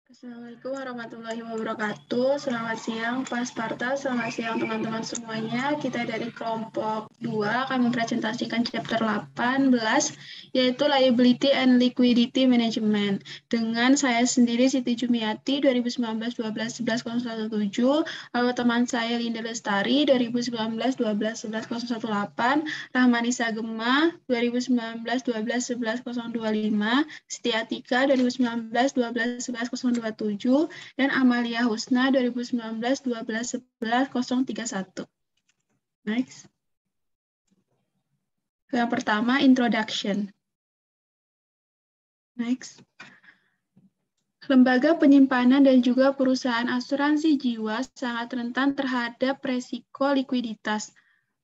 Assalamualaikum warahmatullahi wabarakatuh. Selamat siang Pak Sparta, selamat siang teman-teman semuanya. Kita dari kelompok 2 akan mempresentasikan chapter 18, yaitu Liability and Liquidity Management. Dengan saya sendiri Siti Jumiati, 2019-12-11-017, lalu teman saya Linda Lestari, 2019-12-11-018, Rahmanisa Gema, 2019-12-11-025, Siti Atika, 2019-12-11-027, dan Amalia Husna 2019-12-11-031. Next. Yang pertama, introduction. Next. Lembaga penyimpanan dan juga perusahaan asuransi jiwa sangat rentan terhadap resiko likuiditas.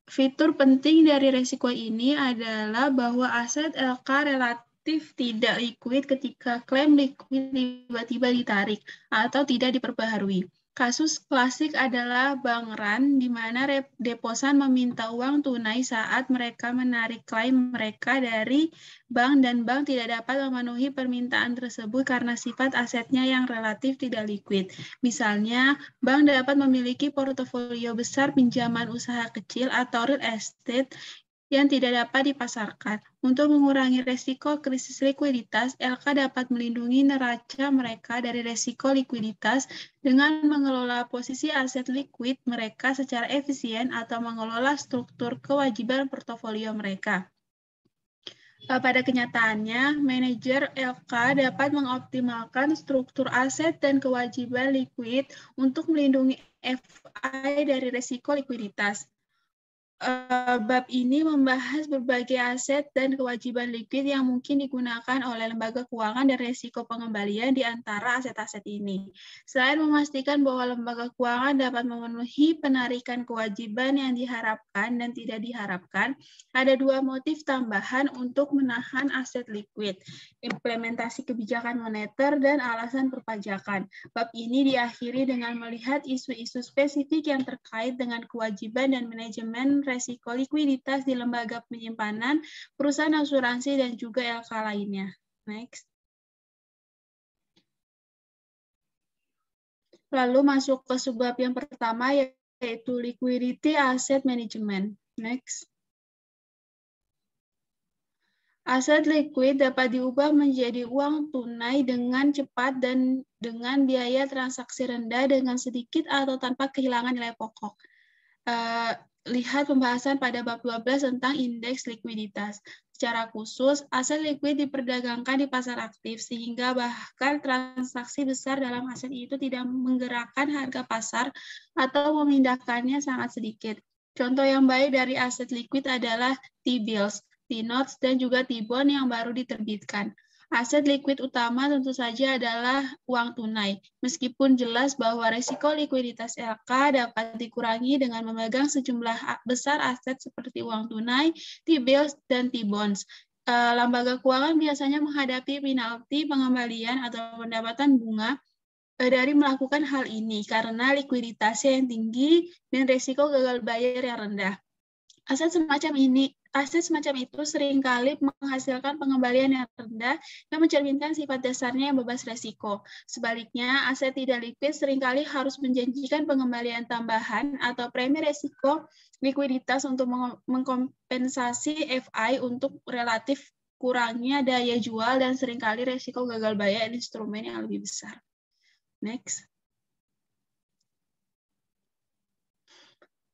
Fitur penting dari resiko ini adalah bahwa aset LK relatif tidak likuid ketika klaim likuid tiba-tiba ditarik atau tidak diperbaharui. Kasus klasik adalah Bank Ran, di mana deposan meminta uang tunai saat mereka menarik klaim mereka dari bank dan bank tidak dapat memenuhi permintaan tersebut karena sifat asetnya yang relatif tidak likuid. Misalnya, bank dapat memiliki portofolio besar pinjaman usaha kecil atau real estate yang tidak dapat dipasarkan. Untuk mengurangi resiko krisis likuiditas, LK dapat melindungi neraca mereka dari resiko likuiditas dengan mengelola posisi aset likuid mereka secara efisien atau mengelola struktur kewajiban portofolio mereka. Pada kenyataannya, manajer LK dapat mengoptimalkan struktur aset dan kewajiban likuid untuk melindungi FI dari risiko likuiditas. Bab ini membahas berbagai aset dan kewajiban likuid yang mungkin digunakan oleh lembaga keuangan dan risiko pengembalian di antara aset-aset ini. Selain memastikan bahwa lembaga keuangan dapat memenuhi penarikan kewajiban yang diharapkan dan tidak diharapkan, ada dua motif tambahan untuk menahan aset likuid, implementasi kebijakan moneter dan alasan perpajakan. Bab ini diakhiri dengan melihat isu-isu spesifik yang terkait dengan kewajiban dan manajemen resiko likuiditas di lembaga penyimpanan, perusahaan asuransi, dan juga LK lainnya. Next. Lalu masuk ke subbab yang pertama, yaitu Liquidity Asset Management. Next. Aset likuid dapat diubah menjadi uang tunai dengan cepat dan dengan biaya transaksi rendah dengan sedikit atau tanpa kehilangan nilai pokok. Lihat pembahasan pada bab 12 tentang indeks likuiditas. Secara khusus, aset likuid diperdagangkan di pasar aktif, sehingga bahkan transaksi besar dalam aset itu tidak menggerakkan harga pasar atau memindahkannya sangat sedikit. Contoh yang baik dari aset likuid adalah T-bills, T-notes, dan juga T-bond yang baru diterbitkan. Aset likuid utama tentu saja adalah uang tunai, meskipun jelas bahwa risiko likuiditas LK dapat dikurangi dengan memegang sejumlah besar aset seperti uang tunai, T-bills, dan T-bonds. Lembaga keuangan biasanya menghadapi penalti pengembalian atau pendapatan bunga dari melakukan hal ini karena likuiditasnya yang tinggi dan risiko gagal bayar yang rendah. Aset semacam itu seringkali menghasilkan pengembalian yang rendah yang mencerminkan sifat dasarnya yang bebas risiko. Sebaliknya, aset tidak likuid seringkali harus menjanjikan pengembalian tambahan atau premi risiko likuiditas untuk mengkompensasi FI untuk relatif kurangnya daya jual dan seringkali risiko gagal bayar instrumen yang lebih besar. Next.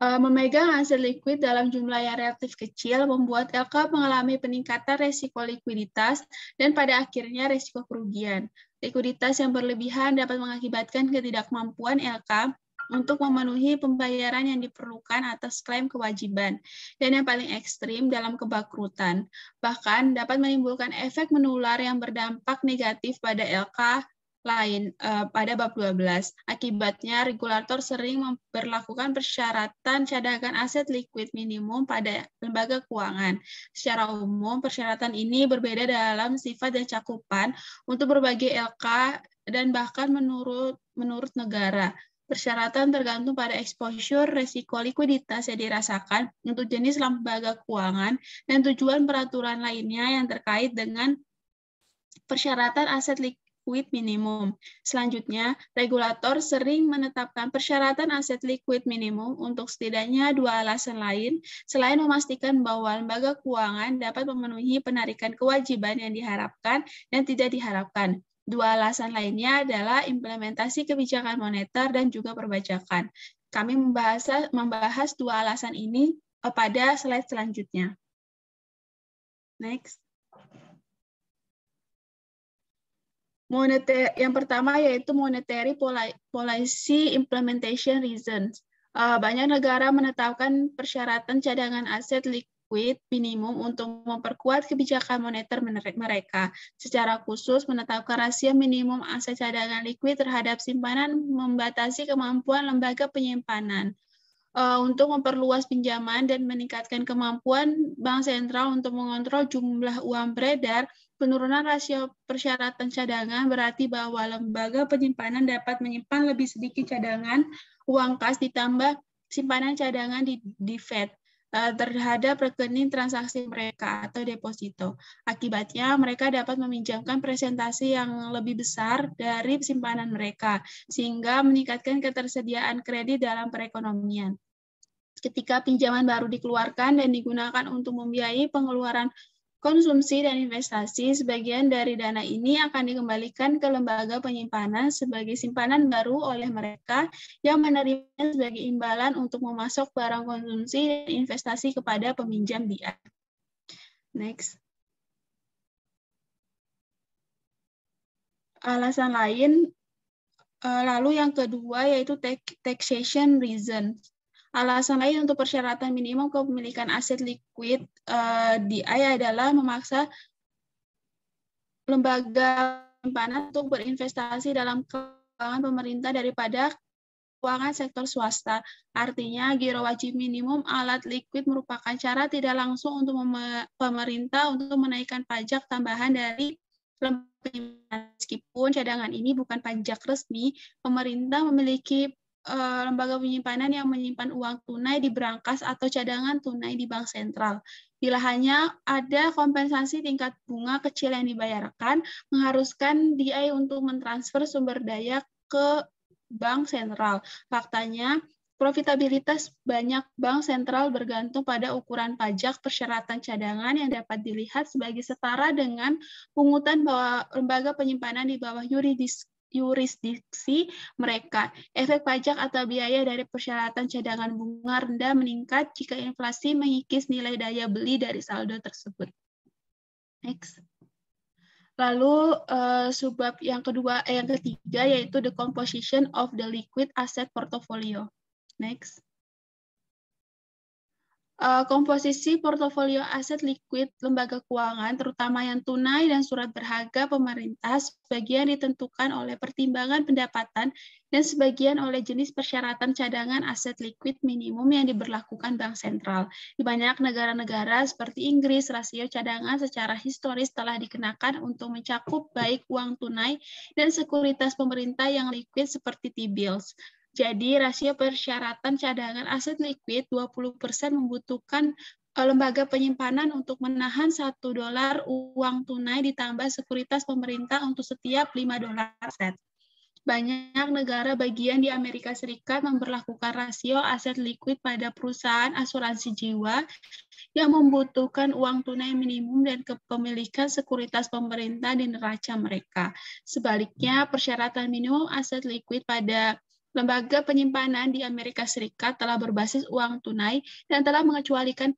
Memegang aset likuid dalam jumlah yang relatif kecil membuat LK mengalami peningkatan resiko likuiditas dan pada akhirnya resiko kerugian. Likuiditas yang berlebihan dapat mengakibatkan ketidakmampuan LK untuk memenuhi pembayaran yang diperlukan atas klaim kewajiban, dan yang paling ekstrim dalam kebangkrutan. Bahkan dapat menimbulkan efek menular yang berdampak negatif pada LK lain pada bab 12. Akibatnya, regulator sering memperlakukan persyaratan cadangan aset likuid minimum pada lembaga keuangan. Secara umum, persyaratan ini berbeda dalam sifat dan cakupan untuk berbagai LK dan bahkan menurut negara. Persyaratan tergantung pada exposure resiko likuiditas yang dirasakan untuk jenis lembaga keuangan dan tujuan peraturan lainnya yang terkait dengan persyaratan aset liquid minimum. Selanjutnya, regulator sering menetapkan persyaratan aset liquid minimum untuk setidaknya 2 alasan lain, selain memastikan bahwa lembaga keuangan dapat memenuhi penarikan kewajiban yang diharapkan dan tidak diharapkan. 2 alasan lainnya adalah implementasi kebijakan moneter dan juga perpajakan. Kami membahas 2 alasan ini pada slide selanjutnya. Next. Yang pertama yaitu monetary policy implementation reasons. Banyak negara menetapkan persyaratan cadangan aset liquid minimum untuk memperkuat kebijakan moneter mereka. Secara khusus, menetapkan rasio minimum aset cadangan liquid terhadap simpanan membatasi kemampuan lembaga penyimpanan. Untuk memperluas pinjaman dan meningkatkan kemampuan Bank Sentral untuk mengontrol jumlah uang beredar, penurunan rasio persyaratan cadangan berarti bahwa lembaga penyimpanan dapat menyimpan lebih sedikit cadangan uang kas ditambah simpanan cadangan di Fed terhadap rekening transaksi mereka atau deposito. Akibatnya, mereka dapat meminjamkan presentasi yang lebih besar dari simpanan mereka, sehingga meningkatkan ketersediaan kredit dalam perekonomian. Ketika pinjaman baru dikeluarkan dan digunakan untuk membiayai pengeluaran konsumsi dan investasi, sebagian dari dana ini akan dikembalikan ke lembaga penyimpanan sebagai simpanan baru oleh mereka yang menerimanya sebagai imbalan untuk memasok barang konsumsi dan investasi kepada peminjam dia. Next. Alasan lain, lalu yang kedua yaitu taxation reasons. Alasan lain untuk persyaratan minimum kepemilikan aset liquid DI adalah memaksa lembaga penyimpanan untuk berinvestasi dalam keuangan pemerintah daripada keuangan sektor swasta. Artinya, giro wajib minimum alat liquid merupakan cara tidak langsung untuk pemerintah untuk menaikkan pajak tambahan dari lembaga penyimpanan. Meskipun cadangan ini bukan pajak resmi, pemerintah memiliki lembaga penyimpanan yang menyimpan uang tunai di brankas atau cadangan tunai di bank sentral. Bila hanya ada kompensasi tingkat bunga kecil yang dibayarkan, mengharuskan DI untuk mentransfer sumber daya ke bank sentral. Faktanya, profitabilitas banyak bank sentral bergantung pada ukuran pajak persyaratan cadangan yang dapat dilihat sebagai setara dengan pungutan bahwa lembaga penyimpanan di bawah yurisdiksi mereka. Efek pajak atau biaya dari persyaratan cadangan bunga rendah meningkat jika inflasi mengikis nilai daya beli dari saldo tersebut. Next. Lalu subbab yang ketiga yaitu the composition of the liquid asset portfolio. Next. Komposisi portofolio aset liquid lembaga keuangan, terutama yang tunai dan surat berharga pemerintah, sebagian ditentukan oleh pertimbangan pendapatan dan sebagian oleh jenis persyaratan cadangan aset liquid minimum yang diberlakukan Bank Sentral. Di banyak negara-negara seperti Inggris, rasio cadangan secara historis telah dikenakan untuk mencakup baik uang tunai dan sekuritas pemerintah yang liquid seperti T-bills. Jadi, rasio persyaratan cadangan aset liquid 20% membutuhkan lembaga penyimpanan untuk menahan $1 uang tunai ditambah sekuritas pemerintah untuk setiap $5 aset. Banyak negara bagian di Amerika Serikat memberlakukan rasio aset liquid pada perusahaan asuransi jiwa yang membutuhkan uang tunai minimum dan kepemilikan sekuritas pemerintah di neraca mereka. Sebaliknya, persyaratan minimum aset liquid pada lembaga penyimpanan di Amerika Serikat telah berbasis uang tunai dan telah mengecualikan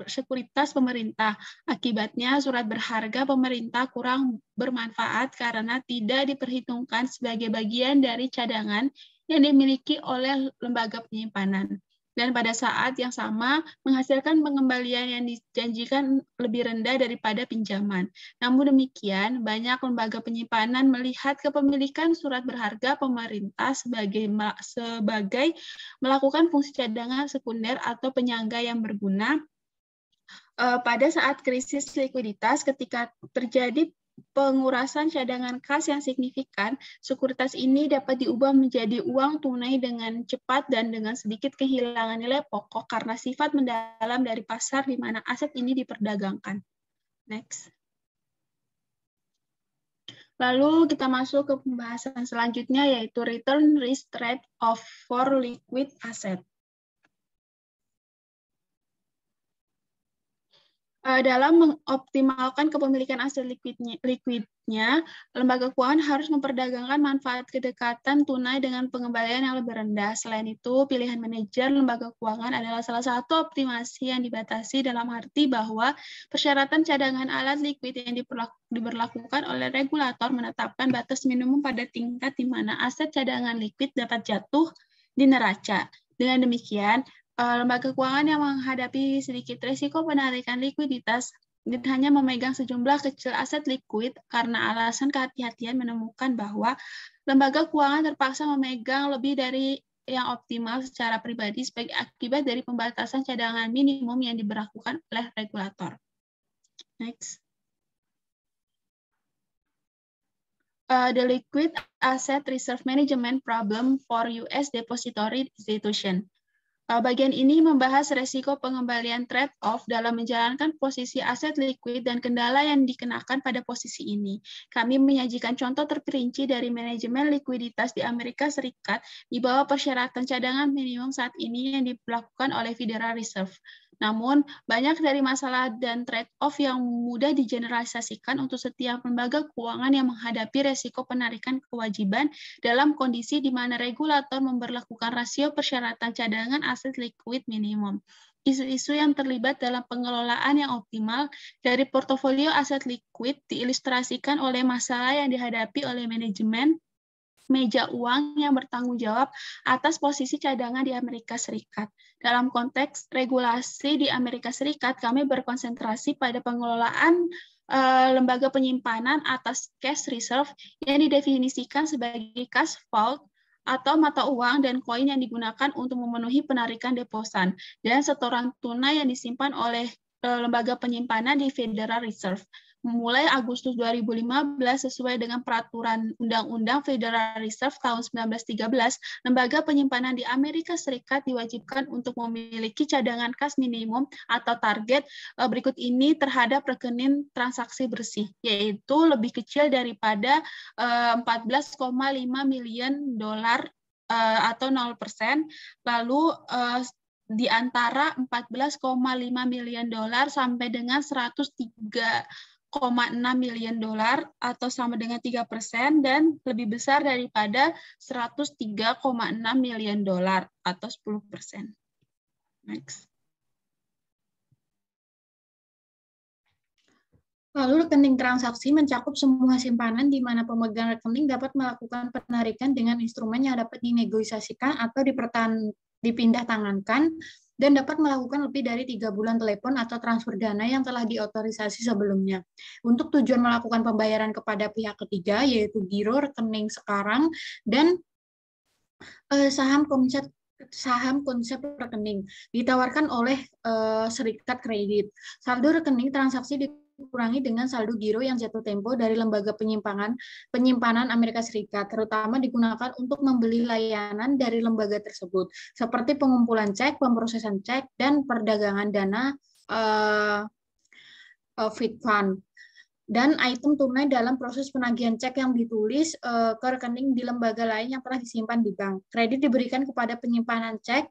sekuritas pemerintah. Akibatnya, surat berharga pemerintah kurang bermanfaat karena tidak diperhitungkan sebagai bagian dari cadangan yang dimiliki oleh lembaga penyimpanan. Dan pada saat yang sama menghasilkan pengembalian yang dijanjikan lebih rendah daripada pinjaman. Namun demikian, banyak lembaga penyimpanan melihat kepemilikan surat berharga pemerintah sebagai melakukan fungsi cadangan sekunder atau penyangga yang berguna pada saat krisis likuiditas. Ketika terjadi pengurasan cadangan kas yang signifikan, sekuritas ini dapat diubah menjadi uang tunai dengan cepat dan dengan sedikit kehilangan nilai pokok karena sifat mendalam dari pasar di mana aset ini diperdagangkan. Next. Lalu kita masuk ke pembahasan selanjutnya, yaitu return risk rate of for liquid asset. Dalam mengoptimalkan kepemilikan aset likuidnya, lembaga keuangan harus memperdagangkan manfaat kedekatan tunai dengan pengembalian yang lebih rendah. Selain itu, pilihan manajer lembaga keuangan adalah salah satu optimasi yang dibatasi dalam arti bahwa persyaratan cadangan alat likuid yang diberlakukan oleh regulator menetapkan batas minimum pada tingkat di mana aset cadangan likuid dapat jatuh di neraca. Dengan demikian, lembaga keuangan yang menghadapi sedikit risiko penarikan likuiditas hanya memegang sejumlah kecil aset likuid karena alasan kehati-hatian menemukan bahwa lembaga keuangan terpaksa memegang lebih dari yang optimal secara pribadi sebagai akibat dari pembatasan cadangan minimum yang diberlakukan oleh regulator. Next. The liquid asset reserve management problem for US depository institution. Bagian ini membahas resiko pengembalian trade-off dalam menjalankan posisi aset likuid dan kendala yang dikenakan pada posisi ini. Kami menyajikan contoh terperinci dari manajemen likuiditas di Amerika Serikat di bawah persyaratan cadangan minimum saat ini yang dilakukan oleh Federal Reserve. Namun, banyak dari masalah dan trade-off yang mudah digeneralisasikan untuk setiap lembaga keuangan yang menghadapi resiko penarikan kewajiban dalam kondisi di mana regulator memberlakukan rasio persyaratan cadangan aset liquid minimum. Isu-isu yang terlibat dalam pengelolaan yang optimal dari portofolio aset liquid diilustrasikan oleh masalah yang dihadapi oleh manajemen meja uang yang bertanggung jawab atas posisi cadangan di Amerika Serikat. Dalam konteks regulasi di Amerika Serikat, kami berkonsentrasi pada pengelolaan lembaga penyimpanan atas cash reserve yang didefinisikan sebagai cash vault atau mata uang dan koin yang digunakan untuk memenuhi penarikan deposan dan setoran tunai yang disimpan oleh lembaga penyimpanan di Federal Reserve. Mulai Agustus 2015 sesuai dengan peraturan Undang-Undang Federal Reserve tahun 1913, lembaga penyimpanan di Amerika Serikat diwajibkan untuk memiliki cadangan kas minimum atau target berikut ini terhadap rekening transaksi bersih, yaitu lebih kecil daripada 14,5 miliar dolar atau 0%, lalu di antara 14,5 miliar dolar sampai dengan 103,6 miliar dolar atau sama dengan 3% dan lebih besar daripada 103,6 miliar dolar atau 10%. Next. Lalu rekening transaksi mencakup semua simpanan di mana pemegang rekening dapat melakukan penarikan dengan instrumen yang dapat dinegosiasikan atau dipindah tangankan dan dapat melakukan lebih dari 3 bulan telepon atau transfer dana yang telah diotorisasi sebelumnya. Untuk tujuan melakukan pembayaran kepada pihak ketiga, yaitu giro, rekening sekarang, dan saham konsep rekening ditawarkan oleh serikat kredit. Saldo rekening transaksi dikurangi dengan saldo giro yang jatuh tempo dari lembaga penyimpanan Amerika Serikat, terutama digunakan untuk membeli layanan dari lembaga tersebut, seperti pengumpulan cek, pemrosesan cek, dan perdagangan dana feed fund. Dan item tunai dalam proses penagihan cek yang ditulis ke rekening di lembaga lain yang telah disimpan di bank. Kredit diberikan kepada penyimpanan cek,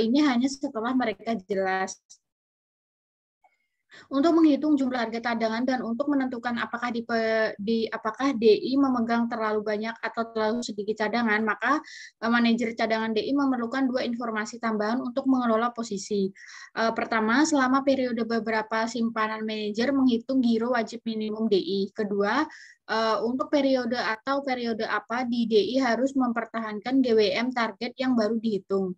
ini hanya setelah mereka jelas. Untuk menghitung jumlah harga cadangan dan untuk menentukan apakah apakah DI memegang terlalu banyak atau terlalu sedikit cadangan, maka manajer cadangan DI memerlukan 2 informasi tambahan untuk mengelola posisi. Pertama, selama periode beberapa simpanan manajer menghitung giro wajib minimum DI. Kedua, untuk periode apa di DI harus mempertahankan GWM target yang baru dihitung.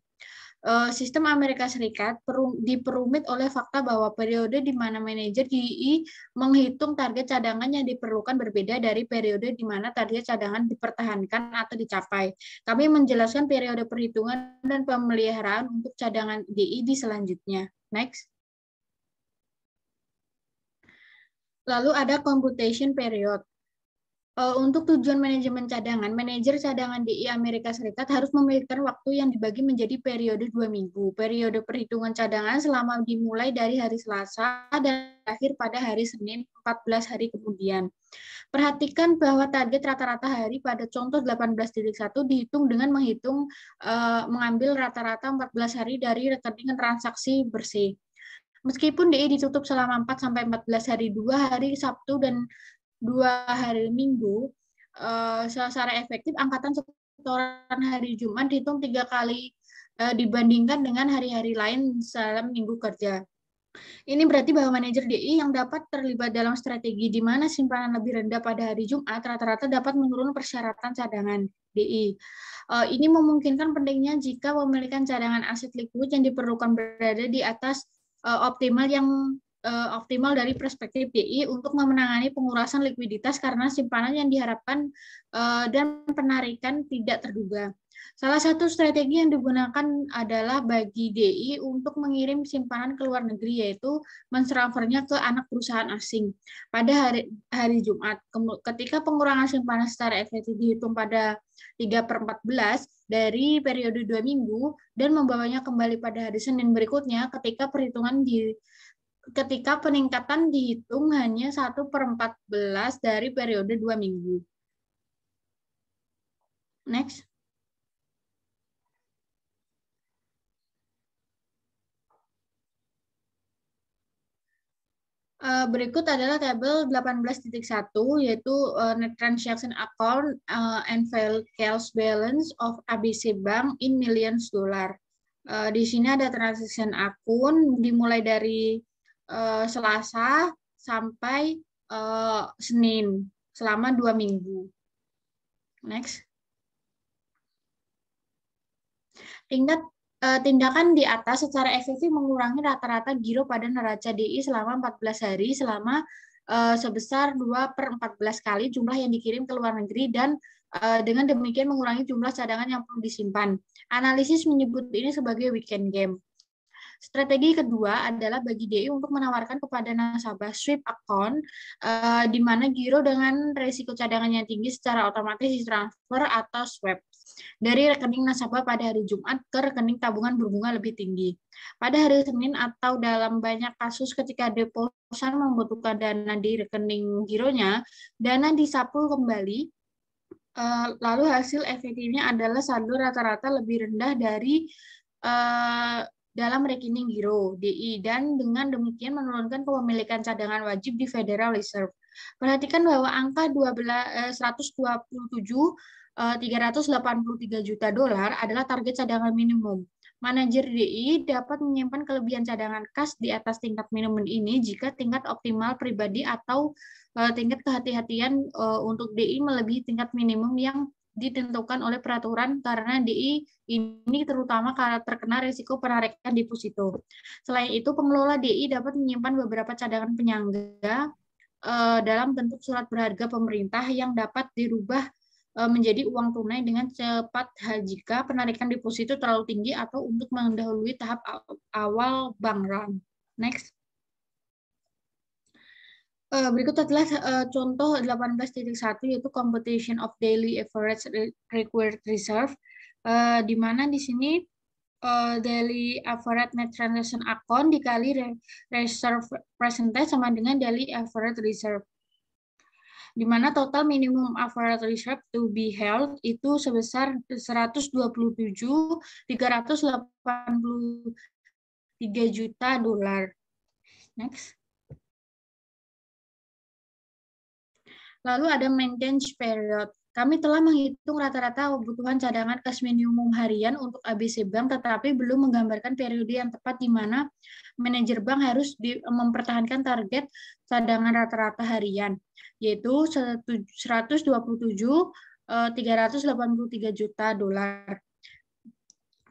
Sistem Amerika Serikat diperumit oleh fakta bahwa periode di mana manajer DI menghitung target cadangan yang diperlukan berbeda dari periode di mana target cadangan dipertahankan atau dicapai. Kami menjelaskan periode perhitungan dan pemeliharaan untuk cadangan DI di selanjutnya. Next. Lalu ada computation period. Untuk tujuan manajemen cadangan, manajer cadangan DI Amerika Serikat harus memiliki waktu yang dibagi menjadi periode 2 minggu. Periode perhitungan cadangan selama dimulai dari hari Selasa dan berakhir pada hari Senin 14 hari kemudian. Perhatikan bahwa target rata-rata hari pada contoh 18.1 dihitung dengan mengambil rata-rata 14 hari dari rekening transaksi bersih. Meskipun DI ditutup selama 4-14 hari, 2 hari Sabtu dan 2 hari Minggu, secara efektif angkatan setoran hari Jumat dihitung 3 kali dibandingkan dengan hari-hari lain dalam minggu kerja. Ini berarti bahwa manajer DI yang dapat terlibat dalam strategi di mana simpanan lebih rendah pada hari Jumat rata-rata dapat menurunkan persyaratan cadangan DI. Ini memungkinkan pentingnya jika pemilikan cadangan aset likuid yang diperlukan berada di atas optimal dari perspektif DI untuk menangani pengurasan likuiditas karena simpanan yang diharapkan dan penarikan tidak terduga. Salah satu strategi yang digunakan adalah bagi DI untuk mengirim simpanan ke luar negeri, yaitu mentransfernya ke anak perusahaan asing pada hari Jumat. Ketika pengurangan simpanan secara efektif dihitung pada 3/14 dari periode 2 minggu dan membawanya kembali pada hari Senin berikutnya, ketika peningkatan dihitung hanya 1/14 dari periode 2 minggu. Next. Berikut adalah tabel 18.1, yaitu net transaction account and cash balance of ABC Bank in millions dollar. Di sini ada transaction akun dimulai dari Selasa sampai Senin selama 2 minggu. Next. Tindakan di atas secara efektif mengurangi rata-rata giro pada neraca DI selama 14 hari sebesar 2/14 kali jumlah yang dikirim ke luar negeri dan dengan demikian mengurangi jumlah cadangan yang perlu disimpan. Analisis menyebut ini sebagai weekend game. Strategi kedua adalah bagi DI untuk menawarkan kepada nasabah sweep account di mana giro dengan risiko cadangan yang tinggi secara otomatis ditransfer atau swap dari rekening nasabah pada hari Jumat ke rekening tabungan berbunga lebih tinggi. Pada hari Senin atau dalam banyak kasus ketika deposan membutuhkan dana di rekening gironya, dana disapu kembali, lalu hasil efektifnya adalah saldo rata-rata lebih rendah dari dalam rekening giro DI dan dengan demikian menurunkan kepemilikan cadangan wajib di Federal Reserve. Perhatikan bahwa angka 383 juta dolar adalah target cadangan minimum. Manajer DI dapat menyimpan kelebihan cadangan kas di atas tingkat minimum ini jika tingkat optimal pribadi atau tingkat kehati-hatian untuk DI melebihi tingkat minimum yang ditentukan oleh peraturan karena DI ini terutama karena terkena risiko penarikan deposito. Selain itu, pengelola DI dapat menyimpan beberapa cadangan penyangga dalam bentuk surat berharga pemerintah yang dapat dirubah menjadi uang tunai dengan cepat jika penarikan deposito terlalu tinggi atau untuk mendahului tahap awal bank run. Next. Berikut adalah contoh 18.1 yaitu computation of daily average required reserve, di mana di sini daily average net transaction account dikali reserve percentage sama dengan daily average reserve, di mana total minimum average reserve to be held itu sebesar 127.383 juta dolar. Next. Lalu ada maintenance period. Kami telah menghitung rata-rata kebutuhan cadangan kas minimum harian untuk ABC Bank, tetapi belum menggambarkan periode yang tepat di mana manajer bank harus mempertahankan target cadangan rata-rata harian, yaitu 127.383 juta dolar.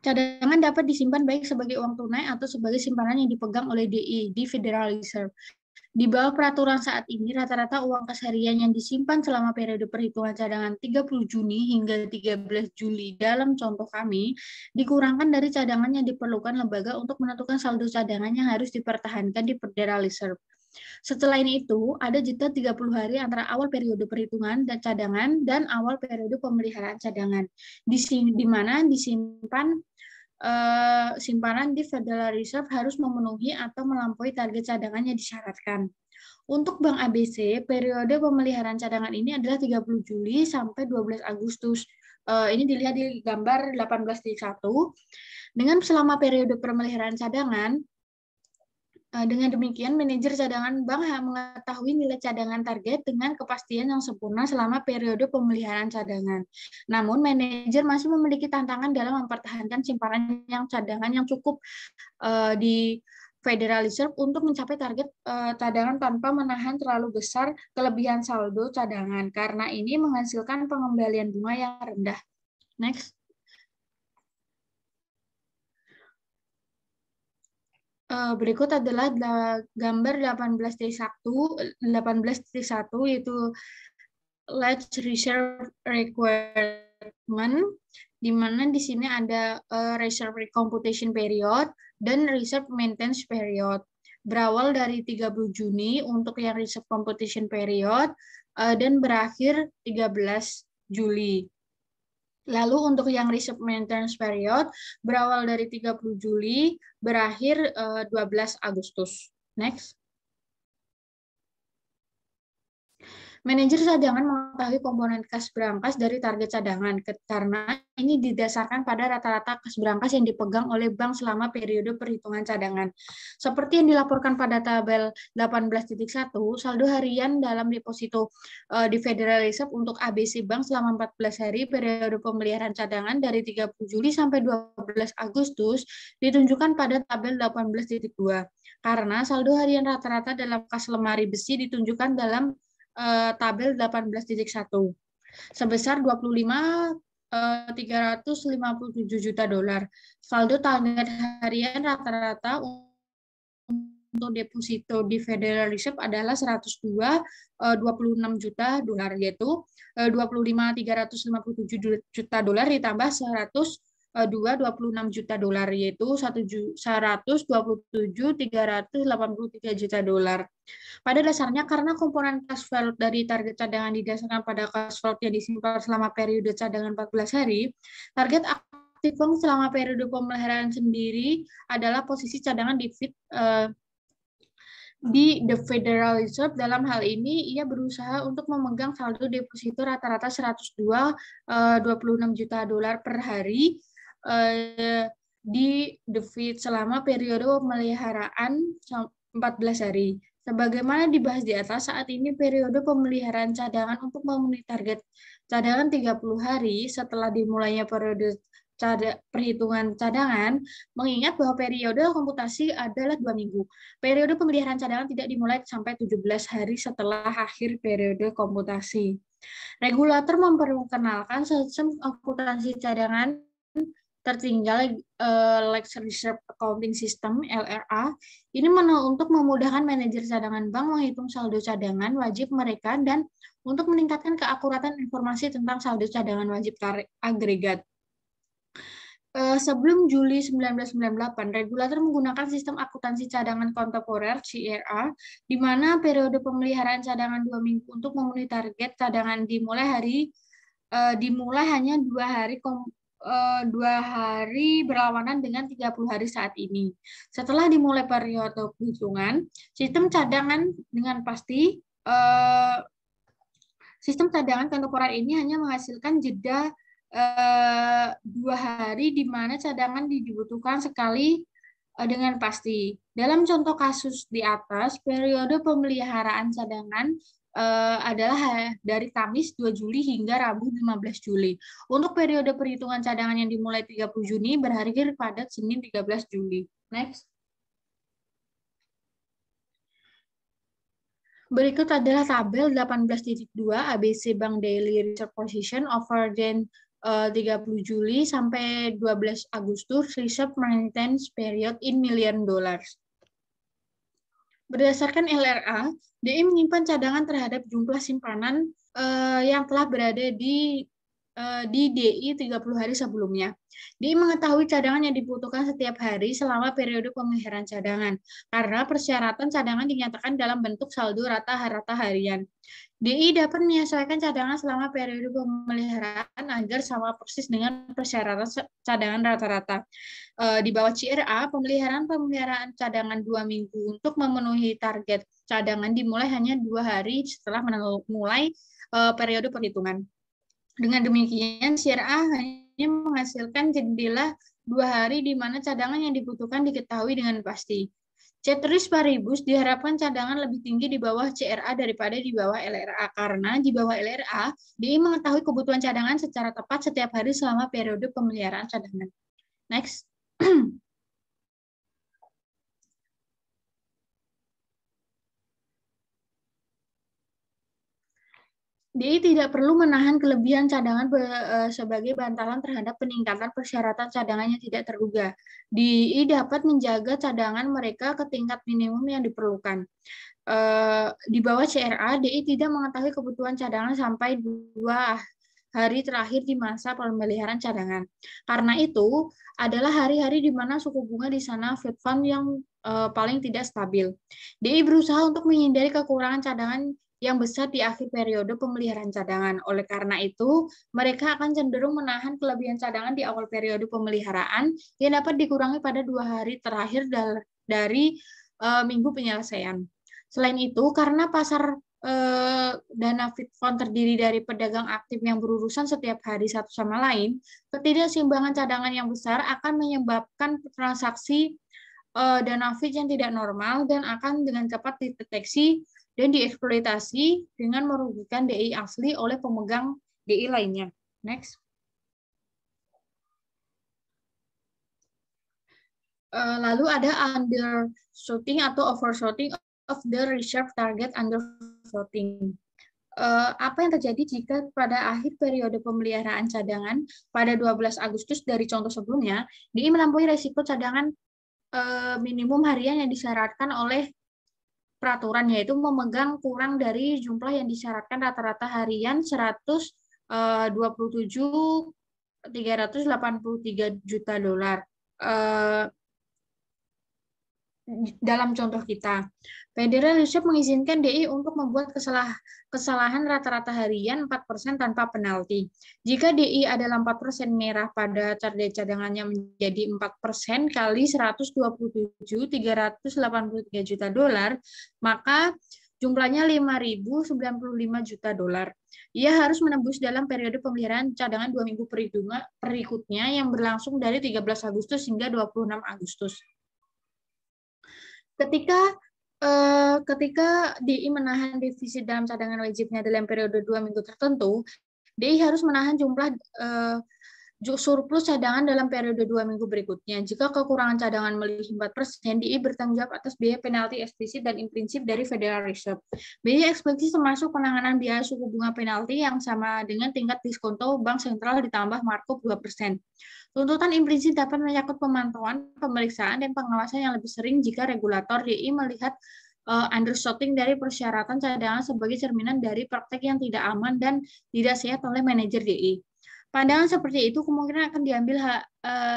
Cadangan dapat disimpan baik sebagai uang tunai atau sebagai simpanan yang dipegang oleh DI di Federal Reserve. Di bawah peraturan saat ini, rata-rata uang kas harian yang disimpan selama periode perhitungan cadangan 30 Juni hingga 13 Juli dalam contoh kami, dikurangkan dari cadangan yang diperlukan lembaga untuk menentukan saldo cadangan yang harus dipertahankan di Federal Reserve. Setelah itu, ada jeda 30 hari antara awal periode perhitungan dan cadangan dan awal periode pemeliharaan cadangan, di mana disimpan simpanan di Federal Reserve harus memenuhi atau melampaui target cadangan yang disyaratkan. Untuk Bank ABC, periode pemeliharaan cadangan ini adalah 30 Juli sampai 12 Agustus. Ini dilihat di gambar 18.1. Dengan selama periode pemeliharaan cadangan, dengan demikian, manajer cadangan bank mengetahui nilai cadangan target dengan kepastian yang sempurna selama periode pemeliharaan cadangan. Namun, manajer masih memiliki tantangan dalam mempertahankan simpanan cadangan yang cukup di Federal Reserve untuk mencapai target cadangan tanpa menahan terlalu besar kelebihan saldo cadangan, karena ini menghasilkan pengembalian bunga yang rendah. Next. Berikut adalah gambar 18.1 yaitu Ledge Reserve Requirement, di mana di sini ada Reserve Computation Period dan Reserve Maintenance Period. Berawal dari 30 Juni untuk yang Reserve Computation Period dan berakhir 13 Juli. Lalu untuk yang Reserve Maintenance Period berawal dari 30 Juli, berakhir 12 Agustus. Next. Manajer cadangan mengetahui komponen kas berangkas dari target cadangan, karena ini didasarkan pada rata-rata kas berangkas yang dipegang oleh bank selama periode perhitungan cadangan. Seperti yang dilaporkan pada tabel 18.1, saldo harian dalam deposito di Federal Reserve untuk ABC Bank selama 14 hari periode pemeliharaan cadangan dari 30 Juli sampai 12 Agustus ditunjukkan pada tabel 18.2. Karena saldo harian rata-rata dalam kas lemari besi ditunjukkan dalam tabel 18.1 sebesar 357 juta dolar. Saldo target harian rata-rata untuk deposito di Federal Reserve adalah 102,26 juta dolar, yaitu 25.357 juta dolar ditambah 102,26 juta dolar, yaitu 127.383 juta dolar. Pada dasarnya, karena komponen cash flow dari target cadangan didasarkan pada cash flow yang disimpan selama periode cadangan 14 hari, target aktif bank selama periode pemeliharaan sendiri adalah posisi cadangan di The Federal Reserve. Dalam hal ini, ia berusaha untuk memegang saldo deposito rata-rata 102,26 juta dolar per hari di The Fed selama periode pemeliharaan 14 hari. Sebagaimana dibahas di atas, saat ini periode pemeliharaan cadangan untuk memenuhi target cadangan 30 hari setelah dimulainya periode perhitungan cadangan, mengingat bahwa periode komputasi adalah 2 minggu. Periode pemeliharaan cadangan tidak dimulai sampai 17 hari setelah akhir periode komputasi. Regulator memperkenalkan sistem akuntansi cadangan tertinggal Lex Reserve Accounting System (LRA). Ini untuk memudahkan manajer cadangan bank menghitung saldo cadangan wajib mereka dan untuk meningkatkan keakuratan informasi tentang saldo cadangan wajib agregat. Sebelum Juli 1998, regulator menggunakan sistem akuntansi cadangan kontemporer (CRA), di mana periode pemeliharaan cadangan 2 minggu untuk memenuhi target cadangan dimulai hanya 2 hari berlawanan dengan 30 hari saat ini. Setelah dimulai periode perhitungan, sistem cadangan kontemporer ini hanya menghasilkan jeda 2 hari di mana cadangan dibutuhkan sekali dengan pasti. Dalam contoh kasus di atas, periode pemeliharaan cadangan adalah dari Kamis 2 Juli hingga Rabu 15 Juli. Untuk periode perhitungan cadangan yang dimulai 30 Juni berakhir pada Senin 13 Juli. Next. Berikut adalah tabel 18.2 ABC Bank Daily Reserve Position over then 30 Juli sampai 12 Agustus Reserve Maintenance Period in million dollars. Berdasarkan LRA, DI menyimpan cadangan terhadap jumlah simpanan yang telah berada di DI 30 hari sebelumnya. DI mengetahui cadangan yang dibutuhkan setiap hari selama periode pemeliharaan cadangan, karena persyaratan cadangan dinyatakan dalam bentuk saldo rata-rata harian. DI dapat menyesuaikan cadangan selama periode pemeliharaan agar sama persis dengan persyaratan cadangan rata-rata. Di bawah CRA, pemeliharaan cadangan 2 minggu untuk memenuhi target cadangan dimulai hanya 2 hari setelah mulai periode perhitungan. Dengan demikian, CRA hanya menghasilkan jendela 2 hari di mana cadangan yang dibutuhkan diketahui dengan pasti. Ceteris paribus diharapkan cadangan lebih tinggi di bawah CRA daripada di bawah LRA, karena di bawah LRA, DI mengetahui kebutuhan cadangan secara tepat setiap hari selama periode pemeliharaan cadangan. Next. DI tidak perlu menahan kelebihan cadangan sebagai bantalan terhadap peningkatan persyaratan cadangan yang tidak terduga. DI dapat menjaga cadangan mereka ke tingkat minimum yang diperlukan. Di bawah CRA, DI tidak mengetahui kebutuhan cadangan sampai 2 hari terakhir di masa pemeliharaan cadangan. Karena itu adalah hari-hari di mana suku bunga di sana Fed Fund yang paling tidak stabil. DI berusaha untuk menghindari kekurangan cadangan yang besar di akhir periode pemeliharaan cadangan. Oleh karena itu, mereka akan cenderung menahan kelebihan cadangan di awal periode pemeliharaan yang dapat dikurangi pada 2 hari terakhir dari minggu penyelesaian. Selain itu, karena pasar dana Fed Fund terdiri dari pedagang aktif yang berurusan setiap hari satu sama lain, ketidakseimbangan cadangan yang besar akan menyebabkan transaksi dana Fed yang tidak normal dan akan dengan cepat dideteksi dan dieksploitasi dengan merugikan DI asli oleh pemegang DI lainnya. Next. Lalu ada undershooting atau overshooting of the reserve target undershooting. Apa yang terjadi jika pada akhir periode pemeliharaan cadangan pada 12 Agustus dari contoh sebelumnya, DI melampaui resiko cadangan minimum harian yang disyaratkan oleh peraturan, yaitu memegang kurang dari jumlah yang disyaratkan rata-rata harian 127.383 juta dolar. Dalam contoh kita, Federal Reserve mengizinkan DI untuk membuat kesalahan rata-rata harian 4% tanpa penalti. Jika DI adalah 4% merah pada target cadangannya menjadi 4% kali 127.383 juta dolar, maka jumlahnya 5.095 juta dolar. Ia harus menembus dalam periode pemeliharaan cadangan 2 minggu berikutnya yang berlangsung dari 13 Agustus hingga 26 Agustus. Ketika DI menahan defisit dalam cadangan wajibnya dalam periode 2 minggu tertentu, DI harus menahan jumlah surplus cadangan dalam periode 2 minggu berikutnya. Jika kekurangan cadangan melebihi 4%, DI bertanggung jawab atas biaya penalti eksplisit dan implisit dari Federal Reserve. Biaya eksplisit termasuk penanganan biaya suku bunga penalti yang sama dengan tingkat diskonto bank sentral ditambah markup 2%. Tuntutan implisit dapat menyangkut pemantauan, pemeriksaan, dan pengawasan yang lebih sering jika regulator DI melihat undershooting dari persyaratan cadangan sebagai cerminan dari praktek yang tidak aman dan tidak sehat oleh manajer DI. Pandangan seperti itu kemungkinan akan diambil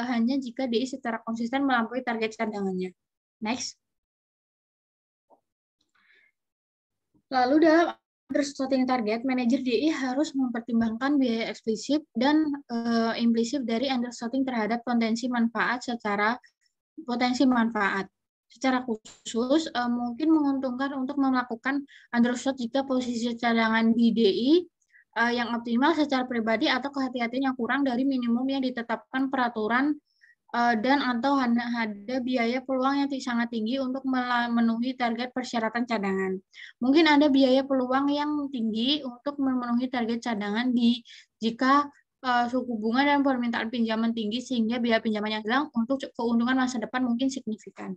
hanya jika DI secara konsisten melampaui target cadangannya. Next. Lalu dalam undershooting target, manajer DI harus mempertimbangkan biaya eksplisit dan implisit dari undershooting terhadap potensi manfaat. Secara khusus, mungkin menguntungkan untuk melakukan undershot jika posisi cadangan di DI yang optimal secara pribadi atau kehati-hatian yang kurang dari minimum yang ditetapkan peraturan dan atau ada biaya peluang yang sangat tinggi untuk memenuhi target persyaratan cadangan. Mungkin ada biaya peluang yang tinggi untuk memenuhi target cadangan jika suku bunga dan permintaan pinjaman tinggi sehingga biaya pinjaman yang hilang untuk keuntungan masa depan mungkin signifikan.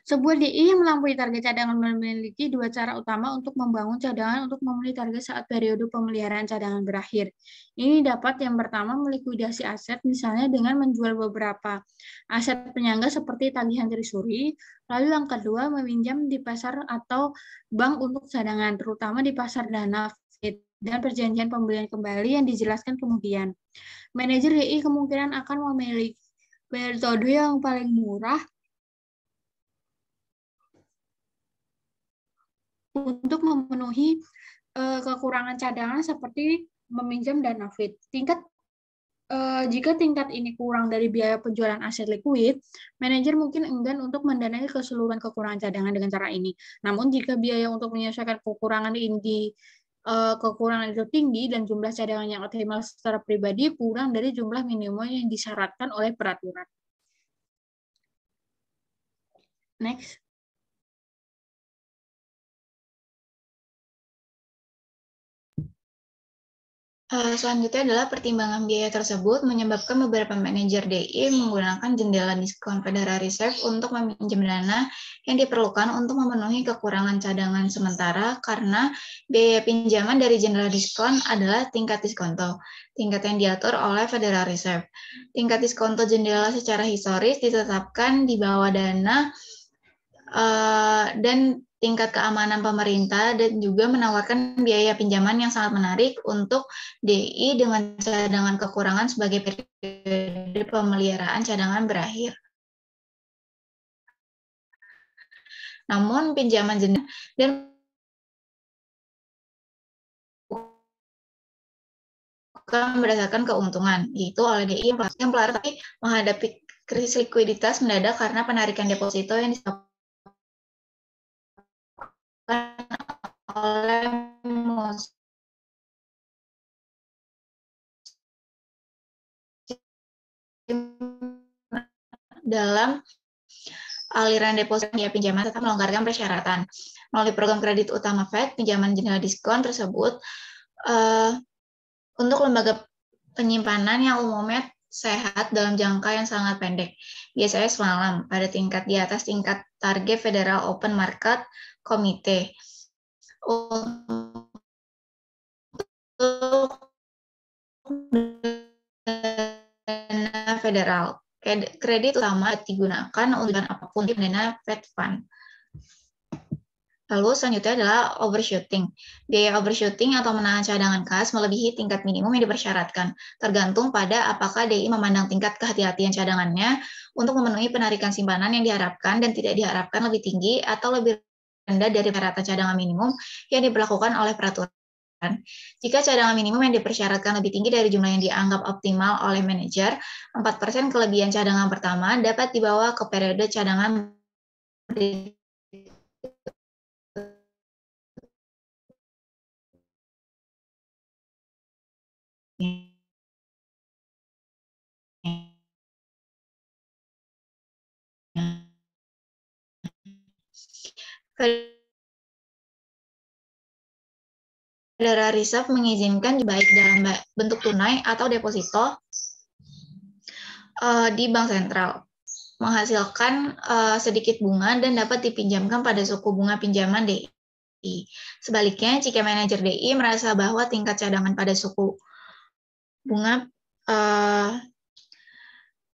Sebuah DI yang melampaui target cadangan memiliki 2 cara utama untuk membangun cadangan untuk memenuhi target saat periode pemeliharaan cadangan berakhir. Ini dapat yang pertama melikuidasi aset, misalnya dengan menjual beberapa aset penyangga seperti tagihan treasury. Lalu yang kedua, meminjam di pasar atau bank untuk cadangan, terutama di pasar dana Fed. dan perjanjian pembelian kembali yang dijelaskan kemudian. Manajer DI kemungkinan akan memilih metode yang paling murah untuk memenuhi kekurangan cadangan seperti meminjam dana FIT. Jika tingkat ini kurang dari biaya penjualan aset likuid, manajer mungkin enggan untuk mendanai keseluruhan kekurangan cadangan dengan cara ini. Namun jika biaya untuk menyelesaikan kekurangan itu tinggi dan jumlah cadangan yang optimal secara pribadi kurang dari jumlah minimum yang disyaratkan oleh peraturan. Next. Selanjutnya adalah pertimbangan biaya tersebut menyebabkan beberapa manajer DI menggunakan jendela diskon Federal Reserve untuk meminjam dana yang diperlukan untuk memenuhi kekurangan cadangan sementara karena biaya pinjaman dari jendela diskon adalah tingkat diskonto, tingkat yang diatur oleh Federal Reserve. Tingkat diskonto jendela secara historis ditetapkan di bawah dana dan tingkat keamanan pemerintah dan juga menawarkan biaya pinjaman yang sangat menarik untuk DI dengan cadangan kekurangan sebagai periode pemeliharaan cadangan berakhir. Namun pinjaman jendela dan bukan berdasarkan keuntungan, yaitu oleh DI yang pelar tapi menghadapi krisis likuiditas mendadak karena penarikan deposito yang disebabkan oleh dalam aliran deposito ya pinjaman tetap melonggarkan persyaratan. Melalui program kredit utama Fed, pinjaman jendela diskon tersebut untuk lembaga penyimpanan yang umumnya sehat dalam jangka yang sangat pendek, biasanya semalam pada tingkat di atas tingkat target Federal Open Market Committee. Untuk dana federal, kredit utama digunakan untuk apapun dana Fed Fund. Lalu selanjutnya adalah overshooting. Biaya overshooting atau menahan cadangan kas melebihi tingkat minimum yang dipersyaratkan, tergantung pada apakah DI memandang tingkat kehati-hatian cadangannya untuk memenuhi penarikan simpanan yang diharapkan dan tidak diharapkan lebih tinggi atau lebih rendah dari persyaratan cadangan minimum yang diberlakukan oleh peraturan. Jika cadangan minimum yang dipersyaratkan lebih tinggi dari jumlah yang dianggap optimal oleh manajer, 4% kelebihan cadangan pertama dapat dibawa ke periode cadangan Federal Reserve mengizinkan baik dalam bentuk tunai atau deposito di bank sentral, menghasilkan sedikit bunga dan dapat dipinjamkan pada suku bunga pinjaman DI. Sebaliknya, jika manajer DI merasa bahwa tingkat cadangan pada suku bunga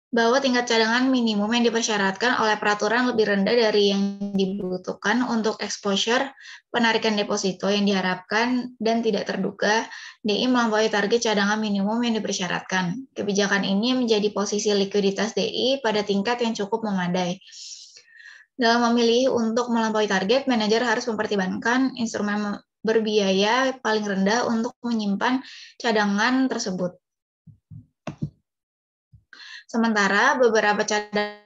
bahwa tingkat cadangan minimum yang dipersyaratkan oleh peraturan lebih rendah dari yang dibutuhkan untuk exposure penarikan deposito yang diharapkan dan tidak terduga, DI melampaui target cadangan minimum yang dipersyaratkan. Kebijakan ini menjadi posisi likuiditas DI pada tingkat yang cukup memadai. Dalam memilih untuk melampaui target, manajer harus mempertimbangkan instrumen berbiaya paling rendah untuk menyimpan cadangan tersebut. Sementara beberapa cadangan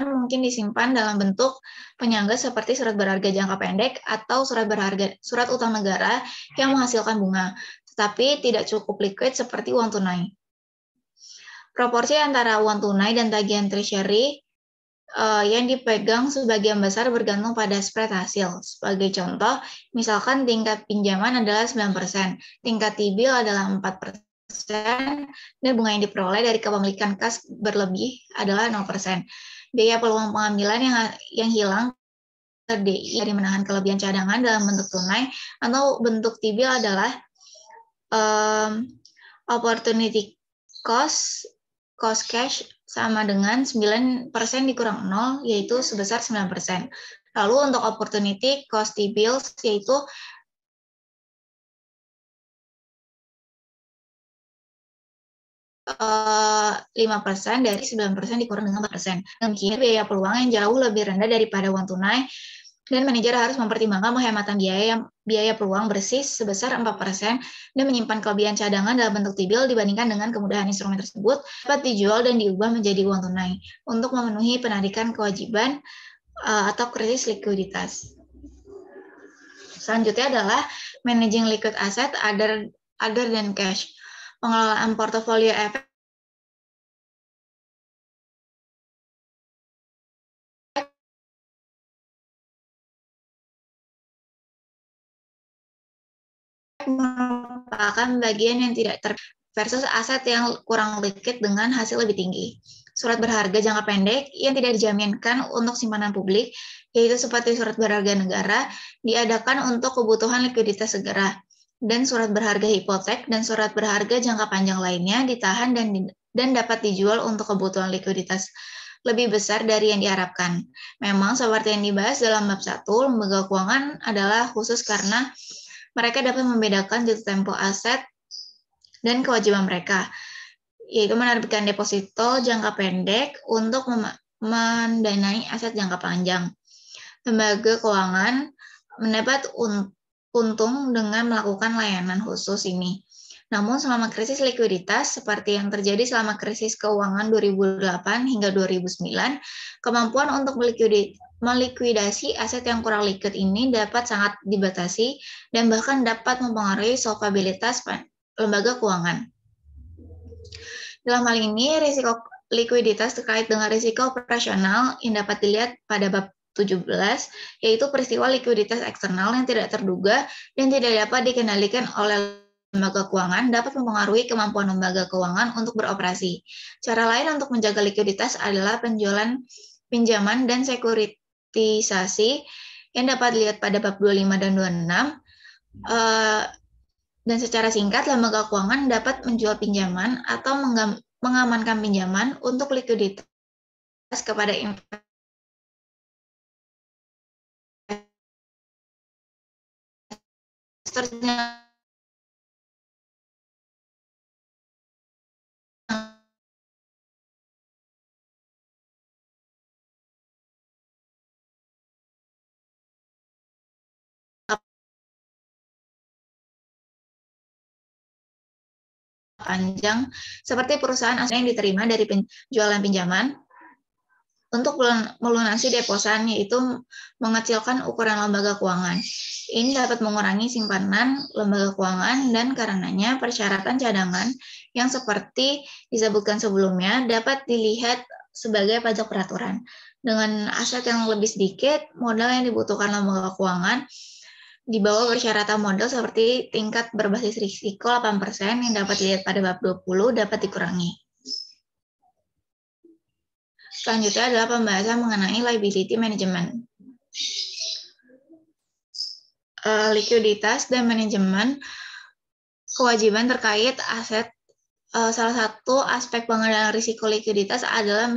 mungkin disimpan dalam bentuk penyangga seperti surat berharga jangka pendek atau surat utang negara yang menghasilkan bunga, tetapi tidak cukup liquid seperti uang tunai. Proporsi antara uang tunai dan tagihan treasury yang dipegang sebagian besar bergantung pada spread hasil. Sebagai contoh, misalkan tingkat pinjaman adalah 9%, tingkat T-bill adalah 4%, dan bunga yang diperoleh dari kepemilikan kas berlebih adalah 0%. Biaya peluang pengambilan yang hilang DI dari menahan kelebihan cadangan dalam bentuk tunai atau bentuk T-bill adalah opportunity cost cost cash sama dengan 9% dikurang 0, yaitu sebesar 9%. Lalu untuk opportunity cost T-bills, yaitu uh, 5% dari 9% dikurang dengan 4%. Demikian biaya peluang yang jauh lebih rendah daripada uang tunai, dan manajer harus mempertimbangkan penghematan biaya peluang bersih sebesar 4% dan menyimpan kelebihan cadangan dalam bentuk T-bill dibandingkan dengan kemudahan instrumen tersebut dapat dijual dan diubah menjadi uang tunai untuk memenuhi penarikan kewajiban atau krisis likuiditas. Selanjutnya adalah managing liquid asset other than cash. Pengelolaan portofolio efek merupakan bagian yang tidak versus aset yang kurang liquid dengan hasil lebih tinggi. Surat berharga jangka pendek yang tidak dijaminkan untuk simpanan publik, yaitu seperti surat berharga negara, diadakan untuk kebutuhan likuiditas segera. Dan surat berharga hipotek dan surat berharga jangka panjang lainnya ditahan dan dapat dijual untuk kebutuhan likuiditas lebih besar dari yang diharapkan. Memang seperti yang dibahas dalam bab 1, lembaga keuangan adalah khusus karena mereka dapat membedakan jatuh tempo aset dan kewajiban mereka, yaitu menerbitkan deposito jangka pendek untuk mendanai aset jangka panjang. Lembaga keuangan mendapat untung dengan melakukan layanan khusus ini. Namun selama krisis likuiditas, seperti yang terjadi selama krisis keuangan 2008 hingga 2009, kemampuan untuk melikuidasi aset yang kurang liquid ini dapat sangat dibatasi dan bahkan dapat mempengaruhi solvabilitas lembaga keuangan. Dalam hal ini, risiko likuiditas terkait dengan risiko operasional yang dapat dilihat pada bab 17, yaitu peristiwa likuiditas eksternal yang tidak terduga dan tidak dapat dikendalikan oleh lembaga keuangan dapat mempengaruhi kemampuan lembaga keuangan untuk beroperasi. Cara lain untuk menjaga likuiditas adalah penjualan pinjaman dan sekuritisasi yang dapat dilihat pada bab 25 dan 26. Dan secara singkat, lembaga keuangan dapat menjual pinjaman atau mengamankan pinjaman untuk likuiditas kepada investornya panjang, seperti perusahaan asing yang diterima dari penjualan pinjaman untuk melunasi deposan, yaitu mengecilkan ukuran lembaga keuangan. Ini dapat mengurangi simpanan lembaga keuangan dan karenanya persyaratan cadangan yang seperti disebutkan sebelumnya dapat dilihat sebagai pajak peraturan. Dengan aset yang lebih sedikit, modal yang dibutuhkan lembaga keuangan di bawah persyaratan modal seperti tingkat berbasis risiko 8% yang dapat dilihat pada bab 20 dapat dikurangi. Selanjutnya adalah pembahasan mengenai liability management. Likuiditas dan manajemen kewajiban terkait aset. Salah satu aspek pengendalian risiko likuiditas adalah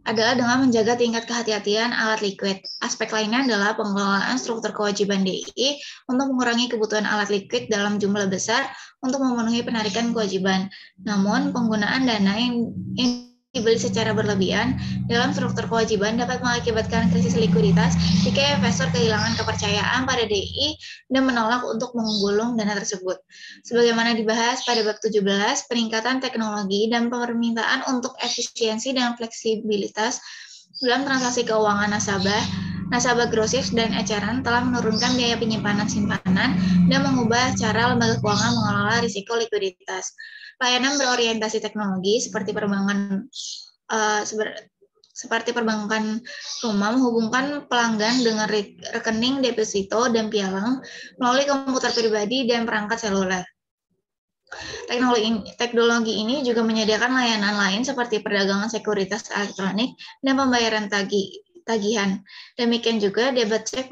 dengan menjaga tingkat kehati-hatian alat likuid. Aspek lainnya adalah pengelolaan struktur kewajiban DI untuk mengurangi kebutuhan alat likuid dalam jumlah besar untuk memenuhi penarikan kewajiban. Namun, penggunaan dana yang dibeli secara berlebihan dalam struktur kewajiban dapat mengakibatkan krisis likuiditas jika investor kehilangan kepercayaan pada DI dan menolak untuk menggulung dana tersebut. Sebagaimana dibahas pada bab 17, peningkatan teknologi dan permintaan untuk efisiensi dan fleksibilitas dalam transaksi keuangan nasabah grosif dan eceran telah menurunkan biaya penyimpanan simpanan dan mengubah cara lembaga keuangan mengelola risiko likuiditas. Layanan berorientasi teknologi seperti perbankan rumah menghubungkan pelanggan dengan rekening deposito dan pialang melalui komputer pribadi dan perangkat seluler. Teknologi ini juga menyediakan layanan lain seperti perdagangan sekuritas elektronik dan pembayaran tagihan. Demikian juga debit cek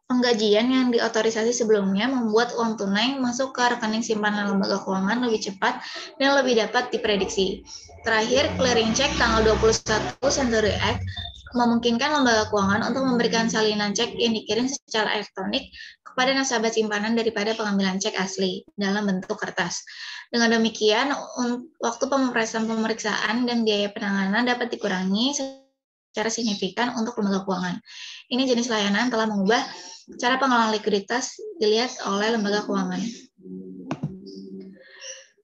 penggajian yang diotorisasi sebelumnya membuat uang tunai masuk ke rekening simpanan lembaga keuangan lebih cepat dan lebih dapat diprediksi. Terakhir, clearing check tanggal 21 Century Act memungkinkan lembaga keuangan untuk memberikan salinan cek yang dikirim secara elektronik kepada nasabah simpanan daripada pengambilan cek asli dalam bentuk kertas. Dengan demikian, waktu pemeriksaan dan biaya penanganan dapat dikurangi secara signifikan untuk lembaga keuangan. Ini jenis layanan telah mengubah cara pengelolaan likuiditas dilihat oleh lembaga keuangan.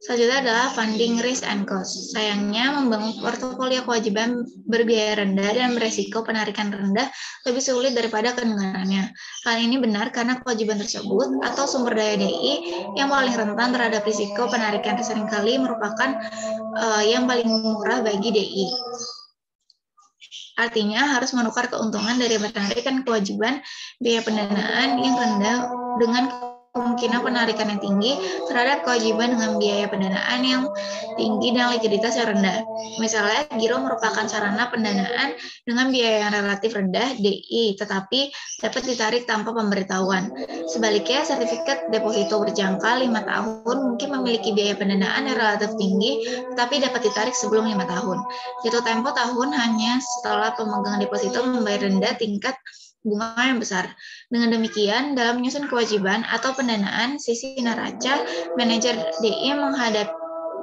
Selanjutnya adalah funding risk and cost. Sayangnya, membangun portofolio kewajiban berbiaya rendah dan beresiko penarikan rendah lebih sulit daripada kedengarannya. Hal ini benar karena kewajiban tersebut atau sumber daya DI yang paling rentan terhadap risiko penarikan seringkali merupakan yang paling murah bagi DI. Artinya harus menukar keuntungan dari penarikan kewajiban biaya pendanaan yang rendah dengan kemungkinan penarikan yang tinggi terhadap kewajiban dengan biaya pendanaan yang tinggi dan likuiditas yang rendah. Misalnya, giro merupakan sarana pendanaan dengan biaya yang relatif rendah, DI, tetapi dapat ditarik tanpa pemberitahuan. Sebaliknya, sertifikat deposito berjangka 5 tahun mungkin memiliki biaya pendanaan yang relatif tinggi, tetapi dapat ditarik sebelum 5 tahun. Jatuh tempo tahun hanya setelah pemegang deposito membayar rendah tingkat bunga yang besar. Dengan demikian, dalam menyusun kewajiban atau pendanaan, sisi neraca, manajer DI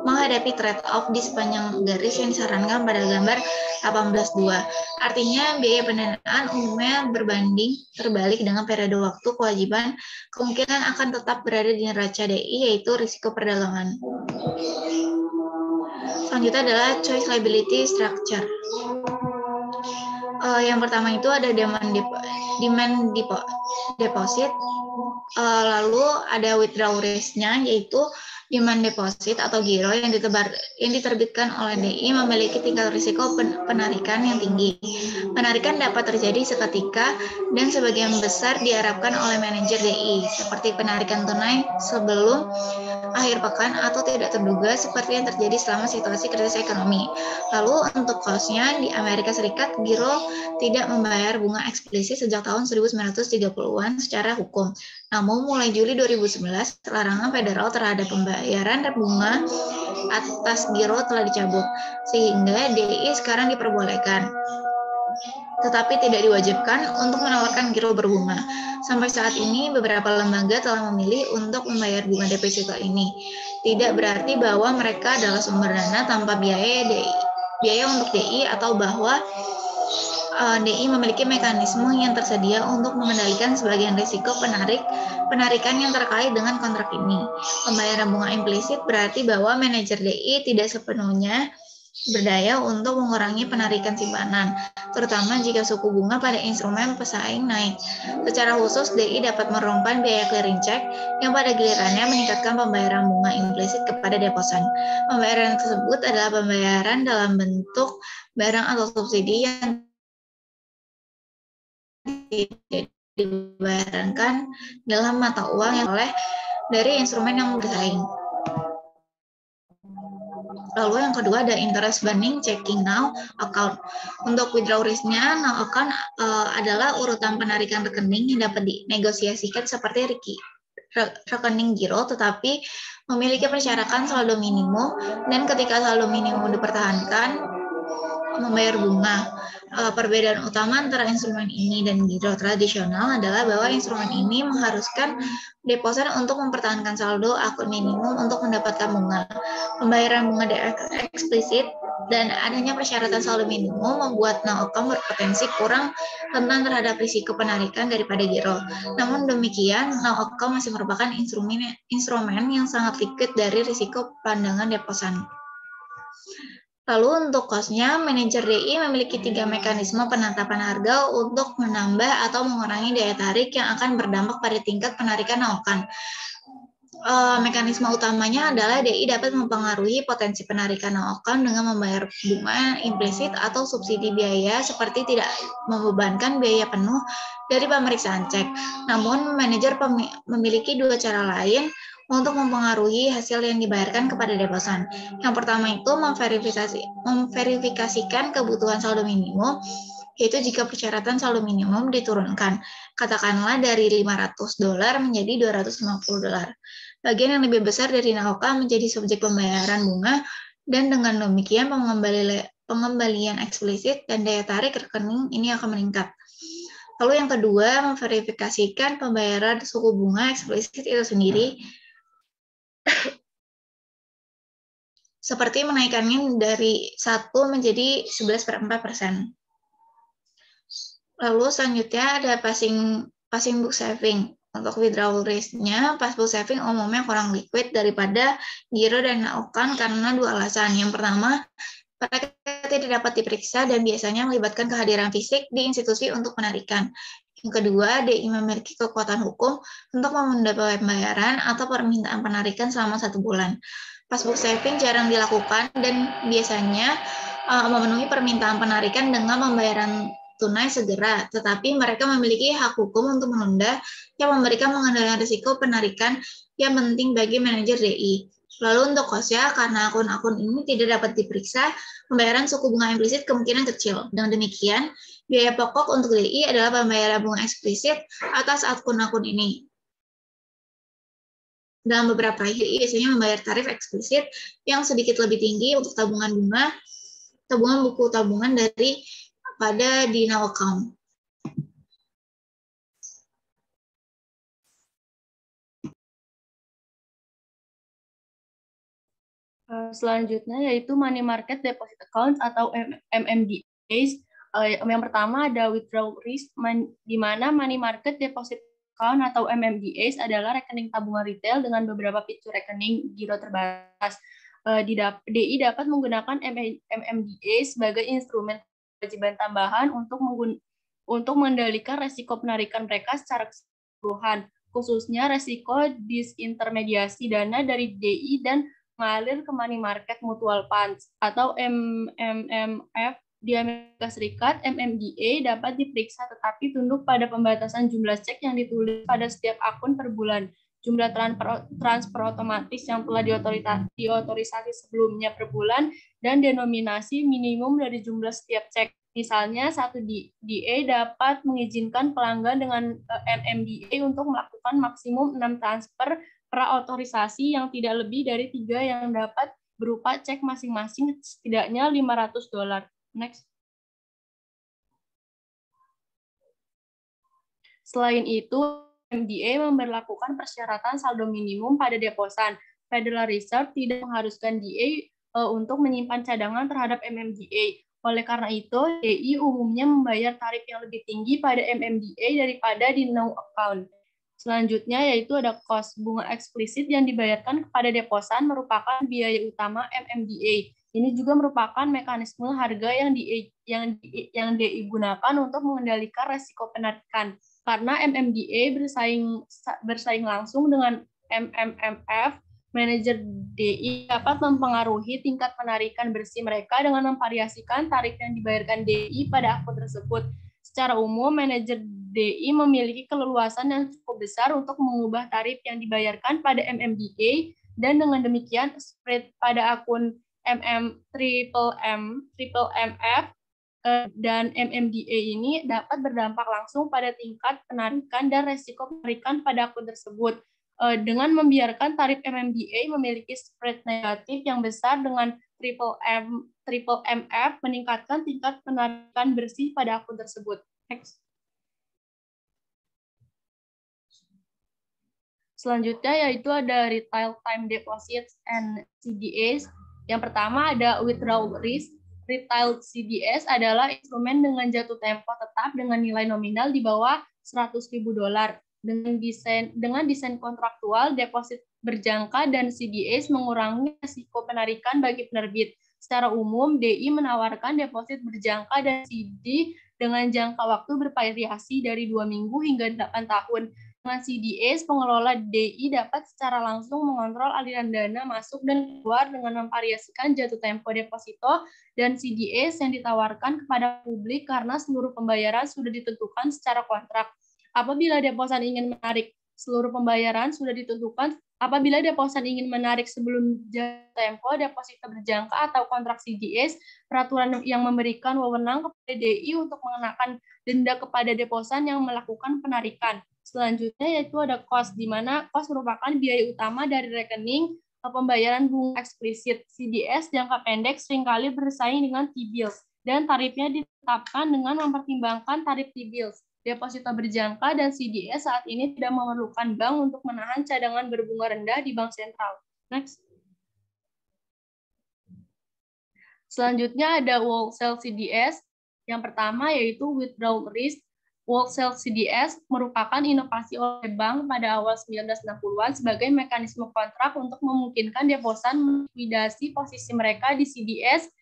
menghadapi trade-off di sepanjang garis yang disarankan pada gambar 18.2. Artinya, biaya pendanaan umumnya terbalik dengan periode waktu kewajiban, kemungkinan akan tetap berada di neraca DI, yaitu risiko perdagangan. Selanjutnya adalah choice liability structure. Yang pertama itu ada demand deposit, lalu ada withdrawal risk-nya, yaitu demand deposit atau giro yang diterbitkan oleh DI memiliki tingkat risiko penarikan yang tinggi. Penarikan dapat terjadi seketika dan sebagian besar diharapkan oleh manajer DI, seperti penarikan tunai sebelum akhir pekan atau tidak terduga seperti yang terjadi selama situasi krisis ekonomi. Lalu untuk cost-nya, di Amerika Serikat, giro tidak membayar bunga eksplisit sejak tahun 1930-an secara hukum. Namun mulai Juli 2011, larangan federal terhadap pembayaran bunga atas giro telah dicabut, sehingga DI sekarang diperbolehkan, tetapi tidak diwajibkan untuk menawarkan giro berbunga. Sampai saat ini, beberapa lembaga telah memilih untuk membayar bunga deposito ini. Tidak berarti bahwa mereka adalah sumber dana tanpa biaya untuk DI atau bahwa DI memiliki mekanisme yang tersedia untuk mengendalikan sebagian risiko penarikan yang terkait dengan kontrak ini. Pembayaran bunga implisit berarti bahwa manajer DI tidak sepenuhnya berdaya untuk mengurangi penarikan simpanan, terutama jika suku bunga pada instrumen pesaing naik. Secara khusus, DI dapat menurunkan biaya clearing check yang pada gilirannya meningkatkan pembayaran bunga implisit kepada deposan. Pembayaran tersebut adalah pembayaran dalam bentuk barang atau subsidi yang dibayarkan dalam mata uang yang oleh dari instrumen yang bersaing. Lalu yang kedua ada interest burning checking now account. Untuk withdrawal risk-nya, now account adalah urutan penarikan rekening yang dapat dinegosiasikan seperti rekening giro, tetapi memiliki persyaratan saldo minimum, dan ketika saldo minimum dipertahankan, membayar bunga. Perbedaan utama antara instrumen ini dan giro tradisional adalah bahwa instrumen ini mengharuskan deposan untuk mempertahankan saldo akun minimum untuk mendapatkan bunga. Pembayaran bunga eksplisit dan adanya persyaratan saldo minimum membuat now account berpotensi kurang rentan terhadap risiko penarikan daripada giro. Namun demikian, now account masih merupakan instrumen yang sangat liquid dari risiko pandangan deposan. Lalu untuk cost-nya, manajer DI memiliki 3 mekanisme penetapan harga untuk menambah atau mengurangi daya tarik yang akan berdampak pada tingkat penarikan now account. Mekanisme utamanya adalah DI dapat mempengaruhi potensi penarikan now account dengan membayar bunga implisit atau subsidi biaya seperti tidak membebankan biaya penuh dari pemeriksaan cek. Namun, manajer memiliki 2 cara lain untuk mempengaruhi hasil yang dibayarkan kepada deposan. Yang pertama itu memverifikasikan kebutuhan saldo minimum. yaitu jika persyaratan saldo minimum diturunkan, katakanlah dari $500 menjadi $250. Bagian yang lebih besar dari NAOK menjadi subjek pembayaran bunga, dan dengan demikian pengembalian eksplisit dan daya tarik rekening ini akan meningkat. Lalu yang kedua, memverifikasikan pembayaran suku bunga eksplisit itu sendiri, seperti menaikkannya dari 1 menjadi 11,4%. Lalu selanjutnya ada passing book saving. Untuk withdrawal risk-nya, passbook saving umumnya kurang liquid daripada giro dan NAOK karena dua alasan. Yang pertama, mereka tidak dapat diperiksa dan biasanya melibatkan kehadiran fisik di institusi untuk penarikan. Yang kedua, DI memiliki kekuatan hukum untuk menunda pembayaran atau permintaan penarikan selama 1 bulan. Passbook saving jarang dilakukan dan biasanya memenuhi permintaan penarikan dengan pembayaran tunai segera, tetapi mereka memiliki hak hukum untuk menunda yang memberikan pengendalian risiko penarikan yang penting bagi manajer DI. Lalu untuk KOSYA, karena akun-akun ini tidak dapat diperiksa, pembayaran suku bunga implisit kemungkinan kecil. Dengan demikian, biaya pokok untuk DI adalah pembayaran bunga eksplisit atas akun-akun ini. Dalam beberapa kali, DI biasanya membayar tarif eksplisit yang sedikit lebih tinggi untuk tabungan buku tabungan dari pada di now account. Selanjutnya yaitu money market deposit accounts atau MMDAs. Yang pertama ada withdrawal risk, di mana money market deposit account atau MMDAs adalah rekening tabungan retail dengan beberapa fitur rekening giro terbatas. DI dapat menggunakan MMDA sebagai instrumen kewajiban tambahan untuk mengendalikan resiko penarikan mereka secara keseluruhan, khususnya resiko disintermediasi dana dari DI dan mengalir ke money market mutual funds atau MMF di Amerika Serikat. MMDA dapat diperiksa tetapi tunduk pada pembatasan jumlah cek yang ditulis pada setiap akun per bulan, jumlah transfer otomatis yang telah diotorisasi sebelumnya per bulan, dan denominasi minimum dari jumlah setiap cek. Misalnya, satu DA dapat mengizinkan pelanggan dengan MMDA untuk melakukan maksimum 6 transfer praotorisasi yang tidak lebih dari 3 yang dapat berupa cek masing-masing setidaknya $500. Next. Selain itu, MMDA memberlakukan persyaratan saldo minimum pada deposan. Federal Reserve tidak mengharuskan DA untuk menyimpan cadangan terhadap MMDA. Oleh karena itu, DI umumnya membayar tarif yang lebih tinggi pada MMDA daripada di no account. Selanjutnya yaitu ada cost bunga eksplisit yang dibayarkan kepada deposan merupakan biaya utama MMDA. Ini juga merupakan mekanisme harga yang DI gunakan untuk mengendalikan resiko penarikan. Karena MMDA bersaing langsung dengan MMMF, manajer DI dapat mempengaruhi tingkat penarikan bersih mereka dengan memvariasikan tarif yang dibayarkan DI pada akun tersebut. Secara umum, manajer DI memiliki keleluasan yang cukup besar untuk mengubah tarif yang dibayarkan pada MMDA, dan dengan demikian spread pada akun MMF dan MMDA ini dapat berdampak langsung pada tingkat penarikan dan resiko penarikan pada akun tersebut. Dengan membiarkan tarif MMDA memiliki spread negatif yang besar dengan MMF meningkatkan tingkat penarikan bersih pada akun tersebut. Next. Selanjutnya yaitu ada retail time deposits and CDS. Yang pertama ada withdrawal risk. Retail CDS adalah instrumen dengan jatuh tempo tetap dengan nilai nominal di bawah $100.000. Dengan desain kontraktual, deposit berjangka dan CDS mengurangi risiko penarikan bagi penerbit. Secara umum, DI menawarkan deposit berjangka dan CD dengan jangka waktu bervariasi dari 2 minggu hingga 8 tahun. Dengan CDS, pengelola DI dapat secara langsung mengontrol aliran dana masuk dan keluar dengan memvariasikan jatuh tempo deposito dan CDS yang ditawarkan kepada publik karena seluruh pembayaran sudah ditentukan secara kontrak. Apabila deposan ingin menarik, seluruh pembayaran sudah ditentukan Apabila deposan ingin menarik sebelum jatuh tempo deposito berjangka atau kontrak CDS, peraturan yang memberikan wewenang kepada DI untuk mengenakan denda kepada deposan yang melakukan penarikan. Selanjutnya yaitu ada cost, di mana cost merupakan biaya utama dari rekening pembayaran bunga eksplisit. CDS jangka pendek seringkali bersaing dengan T-bills dan tarifnya ditetapkan dengan mempertimbangkan tarif T-bills. Deposito berjangka dan CDS saat ini tidak memerlukan bank untuk menahan cadangan berbunga rendah di bank sentral. Next. Selanjutnya ada wholesale CDS. Yang pertama yaitu withdrawal risk. Wholesale CDS merupakan inovasi oleh bank pada awal 1960-an sebagai mekanisme kontrak untuk memungkinkan deposan melikuidasi posisi mereka di CDS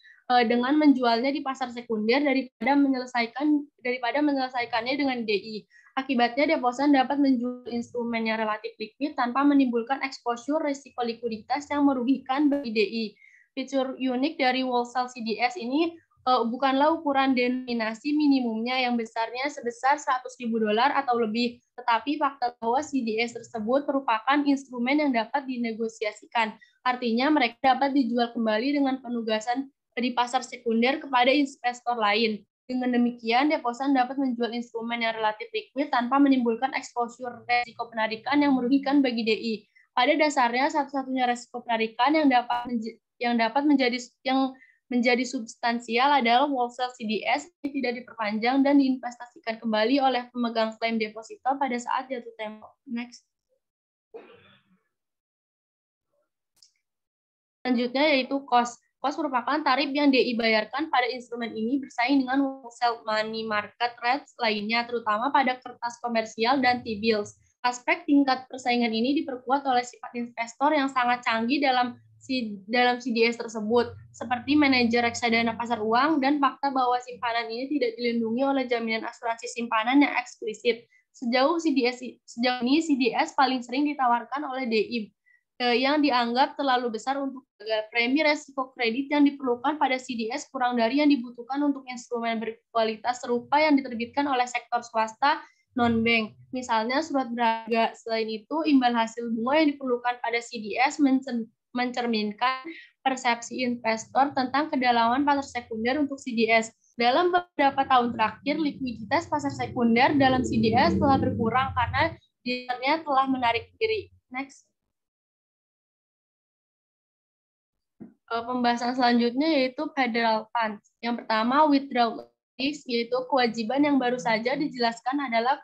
dengan menjualnya di pasar sekunder daripada menyelesaikannya dengan DI. Akibatnya deposan dapat menjual instrumen yang relatif liquid tanpa menimbulkan exposure risiko likuiditas yang merugikan bagi DI. Fitur unik dari wholesale CDS ini bukanlah ukuran denominasi minimumnya yang besarnya sebesar $100.000 atau lebih, tetapi fakta bahwa CDS tersebut merupakan instrumen yang dapat dinegosiasikan. Artinya mereka dapat dijual kembali dengan penugasan di pasar sekunder kepada investor lain. Dengan demikian, deposan dapat menjual instrumen yang relatif liquid tanpa menimbulkan exposure resiko penarikan yang merugikan bagi DI. Pada dasarnya, satu-satunya resiko penarikan yang menjadi substansial adalah wholesale CDS yang tidak diperpanjang dan diinvestasikan kembali oleh pemegang klaim deposito pada saat jatuh tempo. Next. Selanjutnya yaitu cost. Cost merupakan tarif yang DI bayarkan pada instrumen ini bersaing dengan wholesale money market rates lainnya, terutama pada kertas komersial dan T-bills. Aspek tingkat persaingan ini diperkuat oleh sifat investor yang sangat canggih dalam CDS tersebut, seperti manajer reksadana pasar uang dan fakta bahwa simpanan ini tidak dilindungi oleh jaminan asuransi simpanan yang eksplisit. Sejauh ini CDS paling sering ditawarkan oleh DI yang dianggap terlalu besar untuk gagal. Premi resiko kredit yang diperlukan pada CDS kurang dari yang dibutuhkan untuk instrumen berkualitas serupa yang diterbitkan oleh sektor swasta non-bank. Misalnya surat berharga. Selain itu, imbal hasil bunga yang diperlukan pada CDS mencerminkan persepsi investor tentang kedalaman pasar sekunder untuk CDS. Dalam beberapa tahun terakhir, likuiditas pasar sekunder dalam CDS telah berkurang karena dealernya telah menarik diri. Next. Pembahasan selanjutnya yaitu federal funds. Yang pertama, withdrawal risk, yaitu kewajiban yang baru saja dijelaskan adalah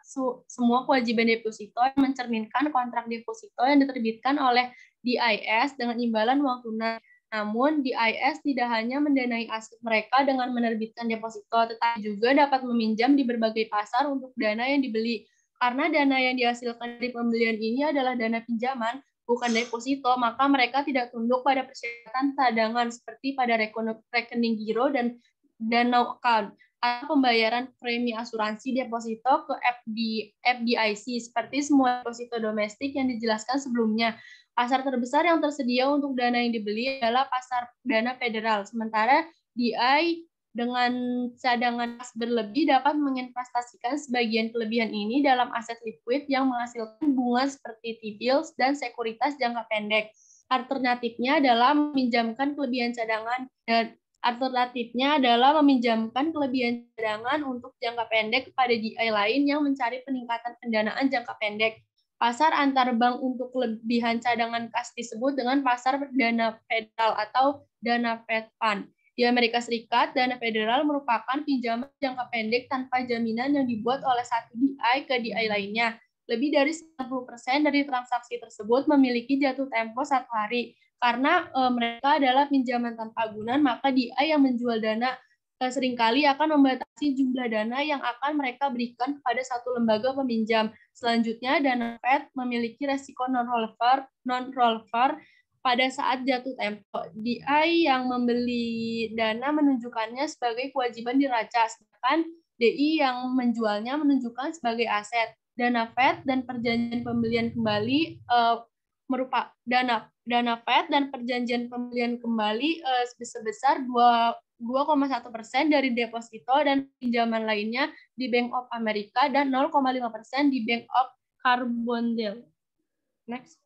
semua kewajiban deposito yang mencerminkan kontrak deposito yang diterbitkan oleh DIS dengan imbalan uang tunai. Namun, DIS tidak hanya mendanai aset mereka dengan menerbitkan deposito, tetapi juga dapat meminjam di berbagai pasar untuk dana yang dibeli. Karena dana yang dihasilkan dari pembelian ini adalah dana pinjaman, bukan deposito, maka mereka tidak tunduk pada persyaratan cadangan seperti pada rekening giro dan no account atau pembayaran premi asuransi deposito ke FDIC seperti semua deposito domestik yang dijelaskan sebelumnya. Pasar terbesar yang tersedia untuk dana yang dibeli adalah pasar dana federal, sementara DI dengan cadangan berlebih dapat menginvestasikan sebagian kelebihan ini dalam aset liquid yang menghasilkan bunga seperti T-bills dan sekuritas jangka pendek. Alternatifnya adalah meminjamkan kelebihan cadangan untuk jangka pendek kepada DI lain yang mencari peningkatan pendanaan jangka pendek. Pasar antar bank untuk kelebihan cadangan kas disebut dengan pasar dana federal atau dana Fed Fund. Di Amerika Serikat, dana federal merupakan pinjaman jangka pendek tanpa jaminan yang dibuat oleh satu DI ke DI lainnya. Lebih dari 90% dari transaksi tersebut memiliki jatuh tempo 1 hari. Karena mereka adalah pinjaman tanpa agunan, maka DI yang menjual dana seringkali akan membatasi jumlah dana yang akan mereka berikan kepada satu lembaga peminjam. Selanjutnya, dana Fed memiliki resiko non-rollover pada saat jatuh tempo. DI yang membeli dana menunjukkannya sebagai kewajiban neraca, sedangkan DI yang menjualnya menunjukkan sebagai aset. Dana Fed dan perjanjian pembelian kembali merupakan dana Fed dan perjanjian pembelian kembali sebesar 2,1% dari deposito dan pinjaman lainnya di Bank of America dan 0,5% di Bank of Carbondale. Next.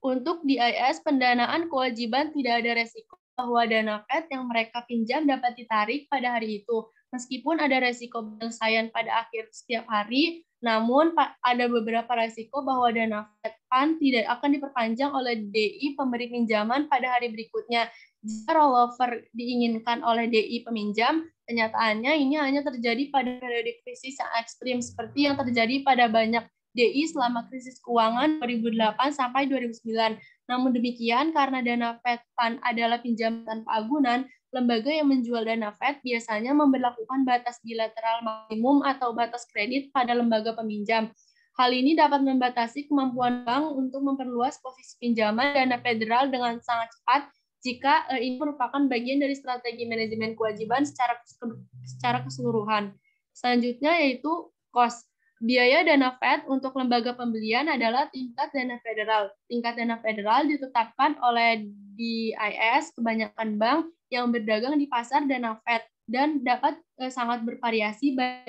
Untuk DIS, pendanaan kewajiban tidak ada resiko bahwa dana Fed yang mereka pinjam dapat ditarik pada hari itu. Meskipun ada resiko penyelesaian pada akhir setiap hari, namun ada beberapa resiko bahwa dana Fed Fund tidak akan diperpanjang oleh DI pemberi pinjaman pada hari berikutnya. Jika rollover diinginkan oleh DI peminjam, kenyataannya ini hanya terjadi pada periode krisis yang ekstrim seperti yang terjadi pada banyak DI selama krisis keuangan 2008 sampai 2009. Namun demikian, karena dana Fed Fund adalah pinjaman tanpa agunan, lembaga yang menjual dana Fed biasanya memberlakukan batas bilateral maksimum atau batas kredit pada lembaga peminjam. Hal ini dapat membatasi kemampuan bank untuk memperluas posisi pinjaman dana federal dengan sangat cepat jika ini merupakan bagian dari strategi manajemen kewajiban secara keseluruhan. Selanjutnya yaitu cost. Biaya dana Fed untuk lembaga pembelian adalah tingkat dana federal. Tingkat dana federal ditetapkan oleh DIS kebanyakan bank yang berdagang di pasar dana Fed dan dapat sangat bervariasi baik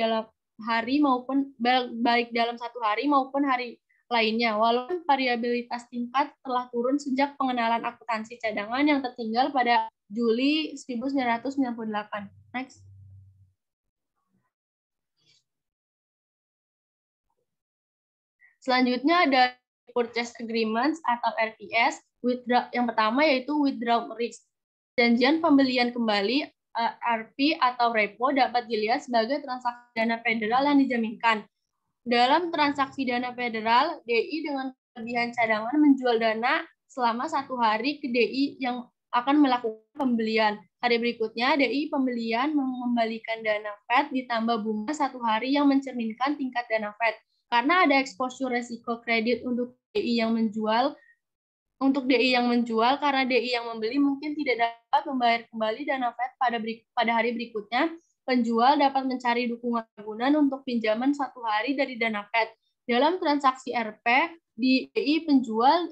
dalam satu hari maupun hari lainnya. Walaupun variabilitas tingkat telah turun sejak pengenalan akuntansi cadangan yang tertinggal pada Juli 1998. Next. Selanjutnya ada purchase agreements atau RPS. Yang pertama yaitu withdrawal risk. Janjian pembelian kembali RP atau repo dapat dilihat sebagai transaksi dana federal yang dijaminkan. Dalam transaksi dana federal, DI dengan kelebihan cadangan menjual dana selama 1 hari ke DI yang akan melakukan pembelian. Hari berikutnya, DI pembelian mengembalikan dana Fed ditambah bunga 1 hari yang mencerminkan tingkat dana Fed. Karena ada exposure resiko kredit untuk DI yang menjual, karena DI yang membeli mungkin tidak dapat membayar kembali dana Fed pada hari berikutnya, penjual dapat mencari dukungan agunan untuk pinjaman 1 hari dari dana Fed. Dalam transaksi RP, DI penjual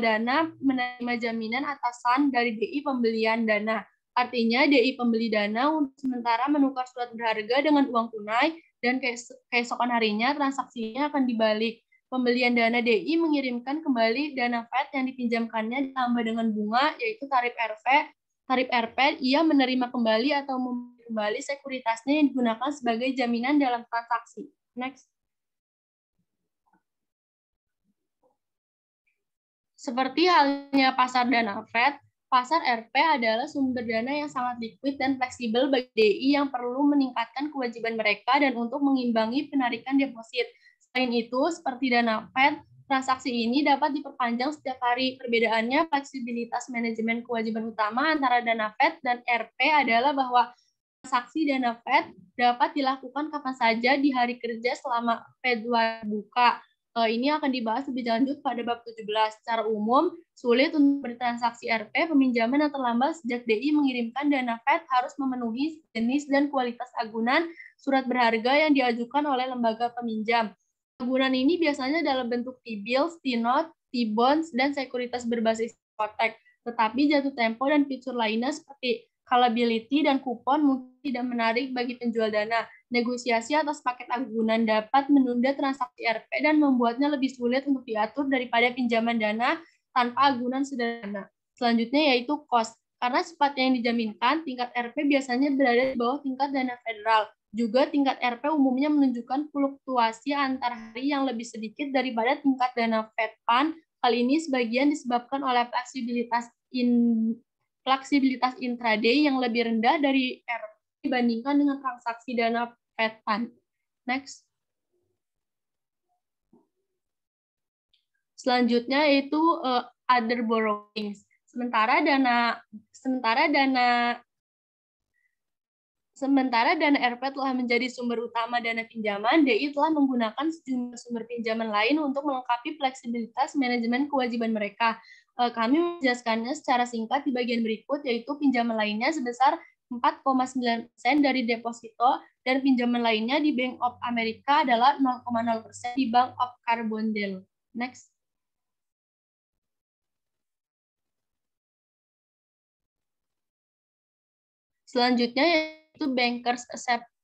dana menerima jaminan atasan dari DI pembelian dana. Artinya DI pembeli dana untuk sementara menukar surat berharga dengan uang tunai dan keesokan harinya transaksinya akan dibalik. Pembelian dana DI mengirimkan kembali dana Fed yang dipinjamkannya ditambah dengan bunga yaitu tarif RP. Tarif RP ia menerima kembali atau membeli kembali sekuritasnya yang digunakan sebagai jaminan dalam transaksi. Next. Seperti halnya pasar dana Fed, pasar RP adalah sumber dana yang sangat liquid dan fleksibel bagi DI yang perlu meningkatkan kewajiban mereka dan untuk mengimbangi penarikan deposit. Selain itu, seperti dana Fed, transaksi ini dapat diperpanjang setiap hari. Perbedaannya, fleksibilitas manajemen kewajiban utama antara dana Fed dan RP adalah bahwa transaksi dana Fed dapat dilakukan kapan saja di hari kerja selama Fed buka. Ini akan dibahas lebih lanjut pada bab 17. Secara umum, sulit untuk bertransaksi RP peminjaman yang terlambat sejak DI mengirimkan dana Fed harus memenuhi jenis dan kualitas agunan surat berharga yang diajukan oleh lembaga peminjam. Agunan ini biasanya dalam bentuk T-bills, T-note, T-bonds, dan sekuritas berbasis hipotek. Tetapi jatuh tempo dan fitur lainnya seperti callability dan kupon mungkin tidak menarik bagi penjual dana. Negosiasi atas paket agunan dapat menunda transaksi RP dan membuatnya lebih sulit untuk diatur daripada pinjaman dana tanpa agunan sederhana. Selanjutnya yaitu cost. Karena sifatnya yang dijaminkan, tingkat RP biasanya berada di bawah tingkat dana federal. Juga tingkat RP umumnya menunjukkan fluktuasi antar hari yang lebih sedikit daripada tingkat dana Fed Fund. Hal ini sebagian disebabkan oleh fleksibilitas intraday yang lebih rendah dari RP dibandingkan dengan transaksi dana Fed Fund. Next. Selanjutnya yaitu other borrowings. Sementara dana RP telah menjadi sumber utama dana pinjaman, DI telah menggunakan sejumlah sumber pinjaman lain untuk melengkapi fleksibilitas manajemen kewajiban mereka. Kami menjelaskannya secara singkat di bagian berikut, yaitu pinjaman lainnya sebesar 4,9% dari deposito dan pinjaman lainnya di Bank of America adalah 0,0% di Bank of Carbondale. Next. Selanjutnya yaitu bankers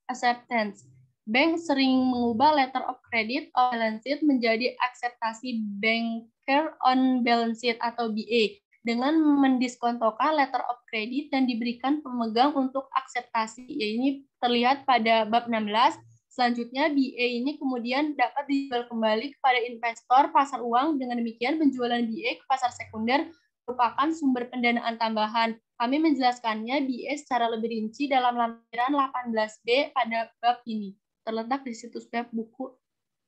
acceptance. Bank sering mengubah letter of credit on balance sheet menjadi akseptasi banker on balance sheet atau BA dengan mendiskontokan letter of credit dan diberikan pemegang untuk akseptasi. Ya, ini terlihat pada bab 16. Selanjutnya, BA ini kemudian dapat dijual kembali kepada investor pasar uang. Dengan demikian, penjualan BA ke pasar sekunder merupakan sumber pendanaan tambahan. Kami menjelaskannya BA secara lebih rinci dalam lampiran 18B pada bab ini. Terletak di situs web buku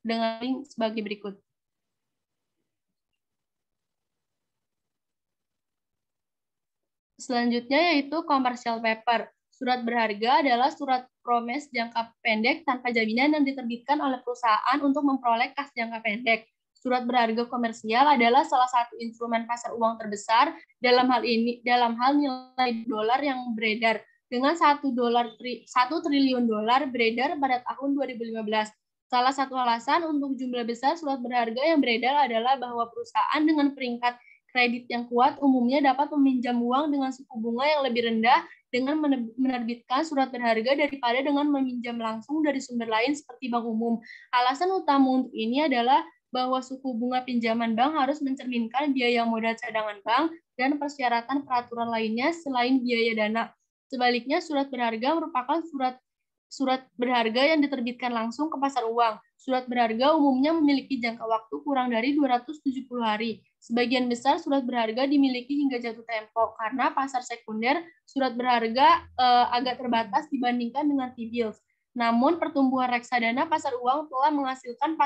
dengan link sebagai berikut. Selanjutnya yaitu commercial paper. Surat berharga adalah surat promes jangka pendek tanpa jaminan yang diterbitkan oleh perusahaan untuk memperoleh kas jangka pendek. Surat berharga komersial adalah salah satu instrumen pasar uang terbesar dalam hal nilai dolar yang beredar dengan 1 triliun dolar beredar pada tahun 2015. Salah satu alasan untuk jumlah besar surat berharga yang beredar adalah bahwa perusahaan dengan peringkat kredit yang kuat umumnya dapat meminjam uang dengan suku bunga yang lebih rendah dengan menerbitkan surat berharga daripada dengan meminjam langsung dari sumber lain seperti bank umum. Alasan utama untuk ini adalah bahwa suku bunga pinjaman bank harus mencerminkan biaya modal cadangan bank dan persyaratan peraturan lainnya selain biaya dana. Sebaliknya, surat berharga merupakan surat berharga yang diterbitkan langsung ke pasar uang. Surat berharga umumnya memiliki jangka waktu kurang dari 270 hari. Sebagian besar surat berharga dimiliki hingga jatuh tempo karena pasar sekunder surat berharga agak terbatas dibandingkan dengan T-bills. Namun pertumbuhan reksadana pasar uang telah menghasilkan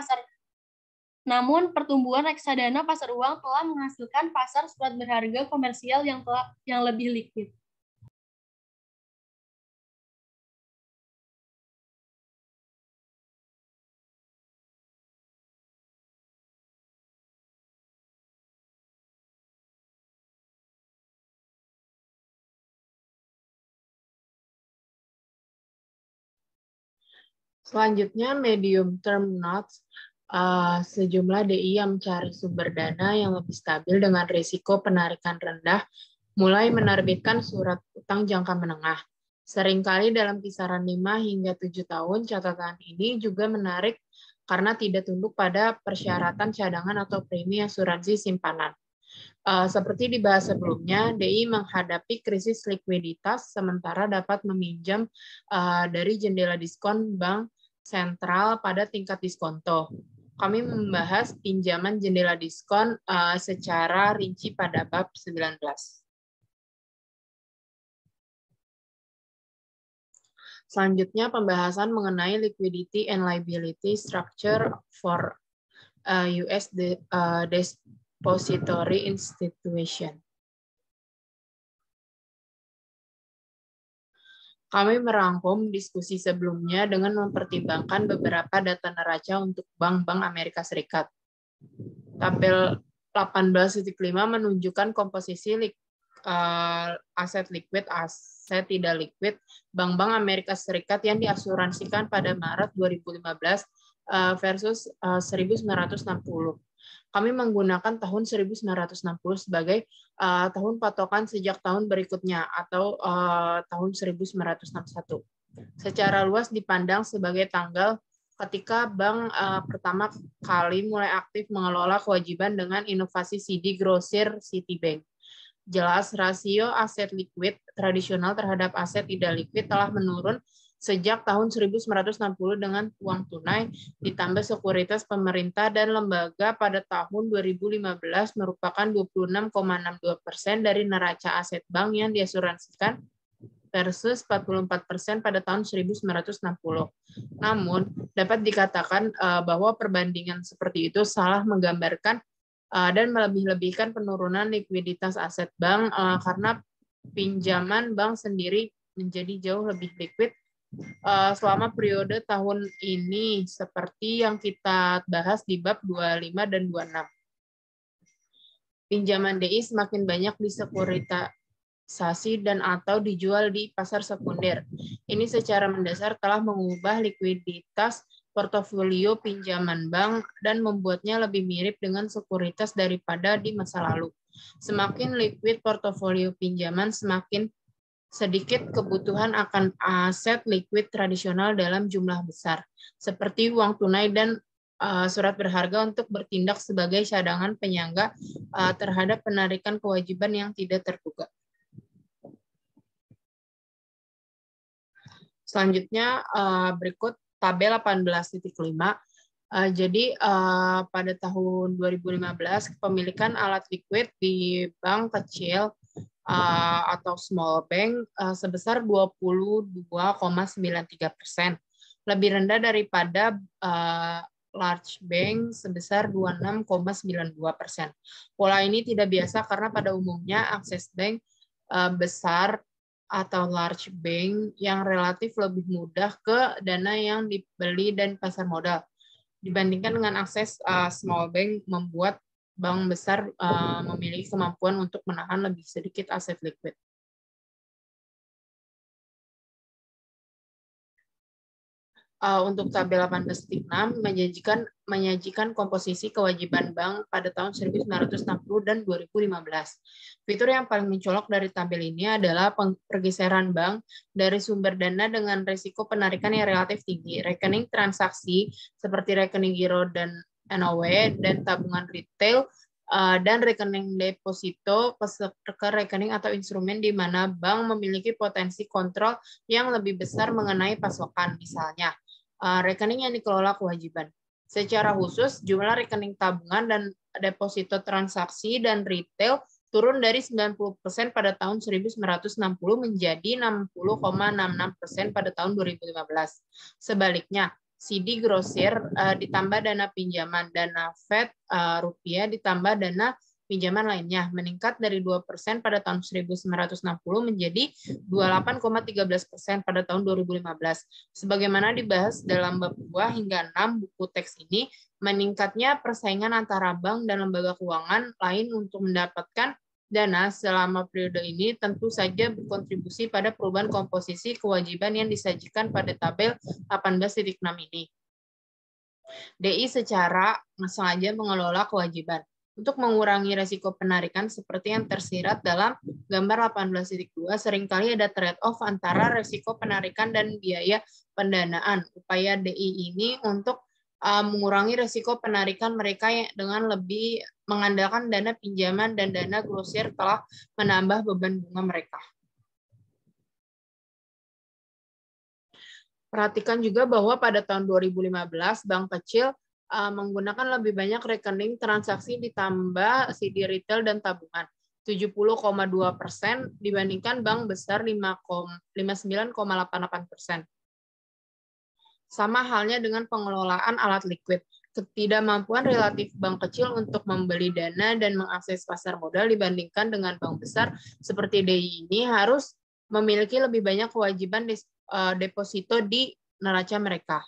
pasar surat berharga komersial yang lebih liquid. Selanjutnya, medium term notes, sejumlah DI yang mencari sumber dana yang lebih stabil dengan risiko penarikan rendah, mulai menerbitkan surat utang jangka menengah. Seringkali dalam kisaran 5 hingga 7 tahun, catatan ini juga menarik karena tidak tunduk pada persyaratan cadangan atau premi asuransi simpanan. Seperti dibahas sebelumnya, DI menghadapi krisis likuiditas sementara dapat meminjam dari jendela diskon bank sentral pada tingkat diskonto. Kami membahas pinjaman jendela diskon secara rinci pada bab 19. Selanjutnya, pembahasan mengenai liquidity and liability structure for US Depository Institution. Kami merangkum diskusi sebelumnya dengan mempertimbangkan beberapa data neraca untuk bank-bank Amerika Serikat. Tabel 18.5 menunjukkan komposisi aset liquid, aset tidak liquid bank-bank Amerika Serikat yang diasuransikan pada Maret 2015 versus 1960. Kami menggunakan tahun 1960 sebagai tahun patokan sejak tahun berikutnya atau tahun 1961. Secara luas dipandang sebagai tanggal ketika bank pertama kali mulai aktif mengelola kewajiban dengan inovasi CD Grosir Citibank. Jelas, rasio aset liquid tradisional terhadap aset tidak liquid telah menurun sejak tahun 1960 dengan uang tunai ditambah sekuritas pemerintah dan lembaga pada tahun 2015 merupakan 26,62% dari neraca aset bank yang diasuransikan versus 44% pada tahun 1960. Namun, dapat dikatakan bahwa perbandingan seperti itu salah menggambarkan dan melebih-lebihkan penurunan likuiditas aset bank karena pinjaman bank sendiri menjadi jauh lebih liquid selama periode tahun ini seperti yang kita bahas di bab 25 dan 26. Pinjaman DI semakin banyak disekuritasi dan atau dijual di pasar sekunder. Ini secara mendasar telah mengubah likuiditas portofolio pinjaman bank dan membuatnya lebih mirip dengan sekuritas daripada di masa lalu. Semakin liquid portofolio pinjaman, semakin sedikit kebutuhan akan aset likuid tradisional dalam jumlah besar, seperti uang tunai dan surat berharga untuk bertindak sebagai cadangan penyangga terhadap penarikan kewajiban yang tidak terduga. Selanjutnya berikut tabel 18.5. Jadi pada tahun 2015 kepemilikan alat likuid di bank kecil atau small bank sebesar 22,93%, lebih rendah daripada large bank sebesar 26,92%. Pola ini tidak biasa karena pada umumnya akses bank besar atau large bank yang relatif lebih mudah ke dana yang dibeli dan pasar modal dibandingkan dengan akses small bank, membuat bank besar memiliki kemampuan untuk menahan lebih sedikit aset likuid. Untuk tabel 18.6 menyajikan komposisi kewajiban bank pada tahun 1960 dan 2015. Fitur yang paling mencolok dari tabel ini adalah pergeseran bank dari sumber dana dengan risiko penarikan yang relatif tinggi. Rekening transaksi seperti rekening giro dan NOW dan tabungan retail dan rekening deposito ke rekening atau instrumen di mana bank memiliki potensi kontrol yang lebih besar mengenai pasokan, misalnya rekening yang dikelola kewajiban. Secara khusus, jumlah rekening tabungan dan deposito transaksi dan retail turun dari 90% pada tahun 1960 menjadi 60,66% pada tahun 2015. Sebaliknya, CD grosir ditambah dana pinjaman, dana Fed rupiah ditambah dana pinjaman lainnya meningkat dari 2% pada tahun 1960 menjadi 28,13% pada tahun 2015. Sebagaimana dibahas dalam bab 2 hingga 6 buku teks ini, meningkatnya persaingan antara bank dan lembaga keuangan lain untuk mendapatkan dana selama periode ini tentu saja berkontribusi pada perubahan komposisi kewajiban yang disajikan pada tabel 18.6 ini. DI secara sengaja mengelola kewajiban. Untuk mengurangi resiko penarikan seperti yang tersirat dalam gambar 18.2, seringkali ada trade-off antara resiko penarikan dan biaya pendanaan. Upaya DI ini untuk mengurangi resiko penarikan mereka dengan lebih mengandalkan dana pinjaman dan dana grosir telah menambah beban bunga mereka. Perhatikan juga bahwa pada tahun 2015, bank kecil menggunakan lebih banyak rekening transaksi ditambah CD retail dan tabungan, 70,2% dibandingkan bank besar 59,88%. Sama halnya dengan pengelolaan alat likuid. Ketidakmampuan relatif bank kecil untuk membeli dana dan mengakses pasar modal dibandingkan dengan bank besar seperti DI ini harus memiliki lebih banyak kewajiban deposito di neraca mereka.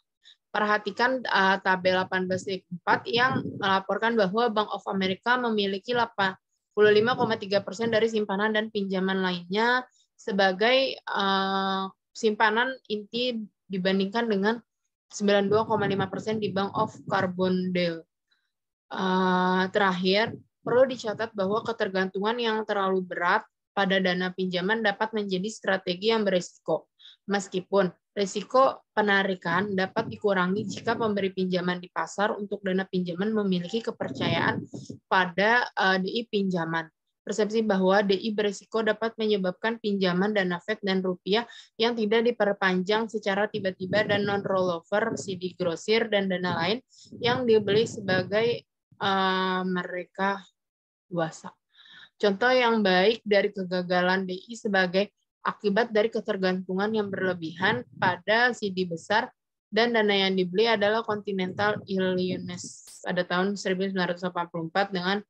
Perhatikan tabel 18.4 yang melaporkan bahwa Bank of America memiliki 85,3% dari simpanan dan pinjaman lainnya sebagai simpanan inti dibandingkan dengan 92,5% di Bank of Carbondale. Terakhir, perlu dicatat bahwa ketergantungan yang terlalu berat pada dana pinjaman dapat menjadi strategi yang berisiko. Meskipun risiko penarikan dapat dikurangi jika pemberi pinjaman di pasar untuk dana pinjaman memiliki kepercayaan pada DI pinjaman. Persepsi bahwa DI berisiko dapat menyebabkan pinjaman dana Fed dan rupiah yang tidak diperpanjang secara tiba-tiba dan non-rollover, CD grosir, dan dana lain yang dibeli sebagai mereka dewasa. Contoh yang baik dari kegagalan DI sebagai akibat dari ketergantungan yang berlebihan pada CD besar dan dana yang dibeli adalah Continental Illinois pada tahun 1984 dengan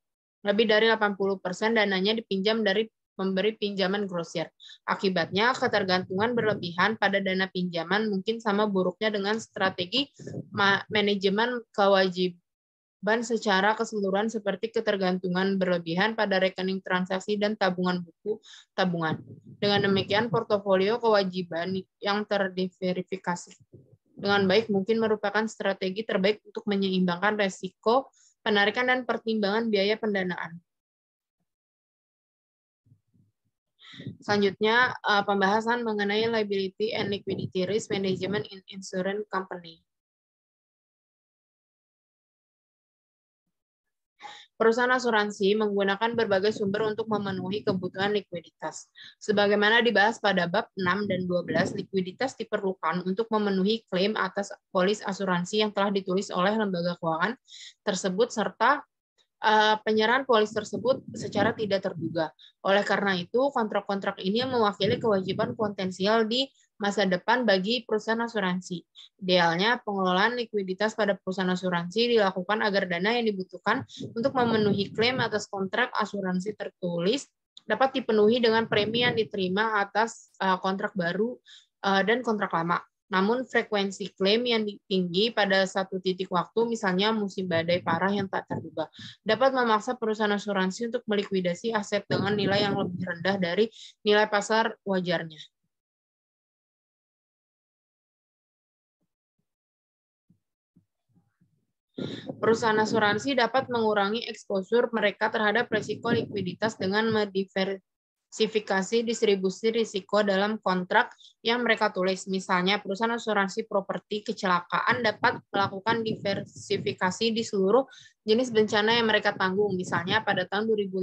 lebih dari 80% dananya dipinjam dari pemberi pinjaman grosir. Akibatnya, ketergantungan berlebihan pada dana pinjaman mungkin sama buruknya dengan strategi manajemen kewajiban secara keseluruhan seperti ketergantungan berlebihan pada rekening transaksi dan tabungan buku tabungan. Dengan demikian, portofolio kewajiban yang terverifikasi dengan baik mungkin merupakan strategi terbaik untuk menyeimbangkan resiko penarikan dan pertimbangan biaya pendanaan. Selanjutnya, pembahasan mengenai liability and liquidity risk management in insurance company. Perusahaan asuransi menggunakan berbagai sumber untuk memenuhi kebutuhan likuiditas. Sebagaimana dibahas pada bab 6 dan 12, likuiditas diperlukan untuk memenuhi klaim atas polis asuransi yang telah ditulis oleh lembaga keuangan tersebut serta penyerahan polis tersebut secara tidak terduga. Oleh karena itu, kontrak-kontrak ini mewakili kewajiban potensial di masa depan bagi perusahaan asuransi. Idealnya, pengelolaan likuiditas pada perusahaan asuransi dilakukan agar dana yang dibutuhkan untuk memenuhi klaim atas kontrak asuransi tertulis dapat dipenuhi dengan premi yang diterima atas kontrak baru dan kontrak lama. Namun frekuensi klaim yang tinggi pada satu titik waktu, misalnya musim badai parah yang tak terduga, dapat memaksa perusahaan asuransi untuk melikuidasi aset dengan nilai yang lebih rendah dari nilai pasar wajarnya. Perusahaan asuransi dapat mengurangi eksposur mereka terhadap risiko likuiditas dengan mendiversifikasi distribusi risiko dalam kontrak yang mereka tulis. Misalnya, perusahaan asuransi properti kecelakaan dapat melakukan diversifikasi di seluruh jenis bencana yang mereka tanggung. Misalnya, pada tahun 2015,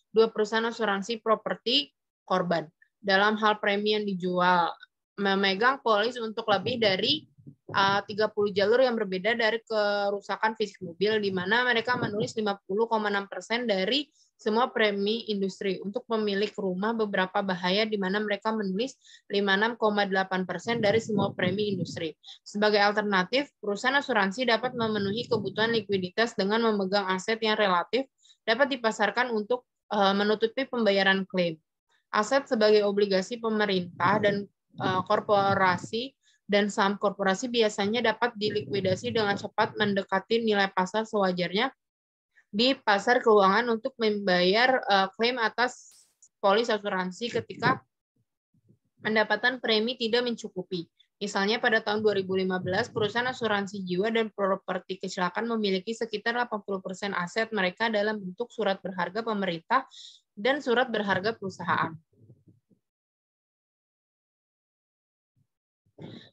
2 perusahaan asuransi properti korban. Dalam hal premi yang dijual, memegang polis untuk lebih dari 30 jalur yang berbeda dari kerusakan fisik mobil, di mana mereka menulis 50,6% dari semua premi industri. Untuk pemilik rumah beberapa bahaya, di mana mereka menulis 56,8% dari semua premi industri. Sebagai alternatif, perusahaan asuransi dapat memenuhi kebutuhan likuiditas dengan memegang aset yang relatif dapat dipasarkan untuk menutupi pembayaran klaim. Aset sebagai obligasi pemerintah dan korporasi dan saham korporasi biasanya dapat dilikuidasi dengan cepat mendekati nilai pasar sewajarnya di pasar keuangan untuk membayar klaim atas polis asuransi ketika pendapatan premi tidak mencukupi. Misalnya pada tahun 2015, perusahaan asuransi jiwa dan properti kecelakaan memiliki sekitar 80% aset mereka dalam bentuk surat berharga pemerintah dan surat berharga perusahaan.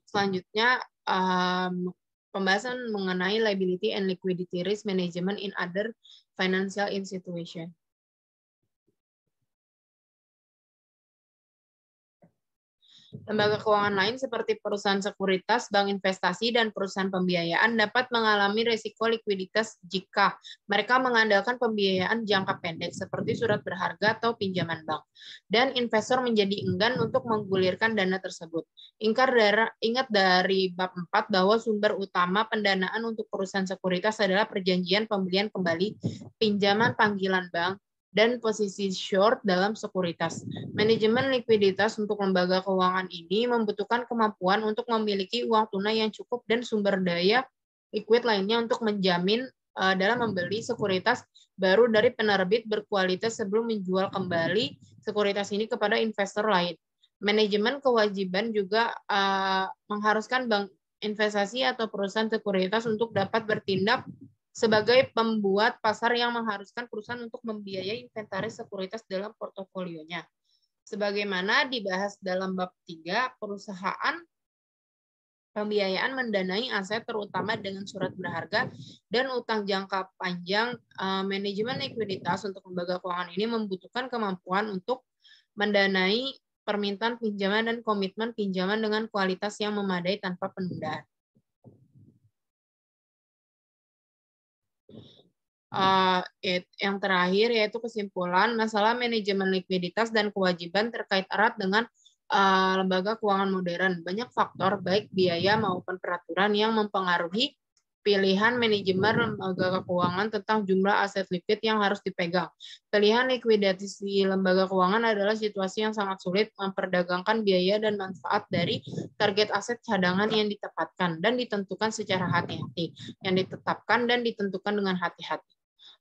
Selanjutnya, pembahasan mengenai liability and liquidity risk management in other financial institution. Lembaga keuangan lain seperti perusahaan sekuritas, bank investasi, dan perusahaan pembiayaan dapat mengalami risiko likuiditas jika mereka mengandalkan pembiayaan jangka pendek seperti surat berharga atau pinjaman bank, dan investor menjadi enggan untuk menggulirkan dana tersebut. Ingat dari bab 4 bahwa sumber utama pendanaan untuk perusahaan sekuritas adalah perjanjian pembelian kembali, pinjaman panggilan bank, dan posisi short dalam sekuritas. Manajemen likuiditas untuk lembaga keuangan ini membutuhkan kemampuan untuk memiliki uang tunai yang cukup dan sumber daya liquid lainnya untuk menjamin dalam membeli sekuritas baru dari penerbit berkualitas sebelum menjual kembali sekuritas ini kepada investor lain. Manajemen kewajiban juga mengharuskan bank investasi atau perusahaan sekuritas untuk dapat bertindak sebagai pembuat pasar yang mengharuskan perusahaan untuk membiayai inventaris sekuritas dalam portofolionya. Sebagaimana dibahas dalam bab 3, perusahaan pembiayaan mendanai aset terutama dengan surat berharga dan utang jangka panjang. Manajemen likuiditas untuk lembaga keuangan ini membutuhkan kemampuan untuk mendanai permintaan pinjaman dan komitmen pinjaman dengan kualitas yang memadai tanpa penundaan. Yang terakhir yaitu kesimpulan masalah manajemen likuiditas dan kewajiban terkait erat dengan lembaga keuangan modern. Banyak faktor baik biaya maupun peraturan yang mempengaruhi pilihan manajemen lembaga keuangan tentang jumlah aset likuid yang harus dipegang. Pilihan likuidasi lembaga keuangan adalah situasi yang sangat sulit memperdagangkan biaya dan manfaat dari target aset cadangan yang ditetapkan dan ditentukan secara hati-hati, yang ditetapkan dan ditentukan dengan hati-hati.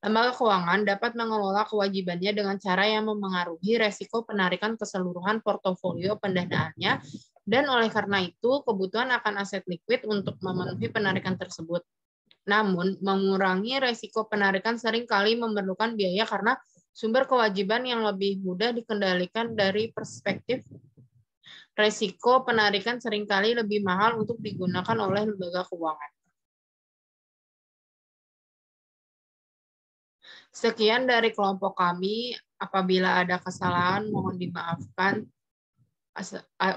Lembaga keuangan dapat mengelola kewajibannya dengan cara yang memengaruhi resiko penarikan keseluruhan portofolio pendanaannya, dan oleh karena itu kebutuhan akan aset likuid untuk memenuhi penarikan tersebut. Namun, mengurangi resiko penarikan seringkali memerlukan biaya karena Sumber kewajiban yang lebih mudah dikendalikan dari perspektif resiko penarikan seringkali lebih mahal untuk digunakan oleh lembaga keuangan. Sekian dari kelompok kami. Apabila ada kesalahan, mohon dimaafkan.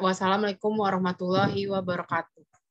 Wassalamualaikum warahmatullahi wabarakatuh.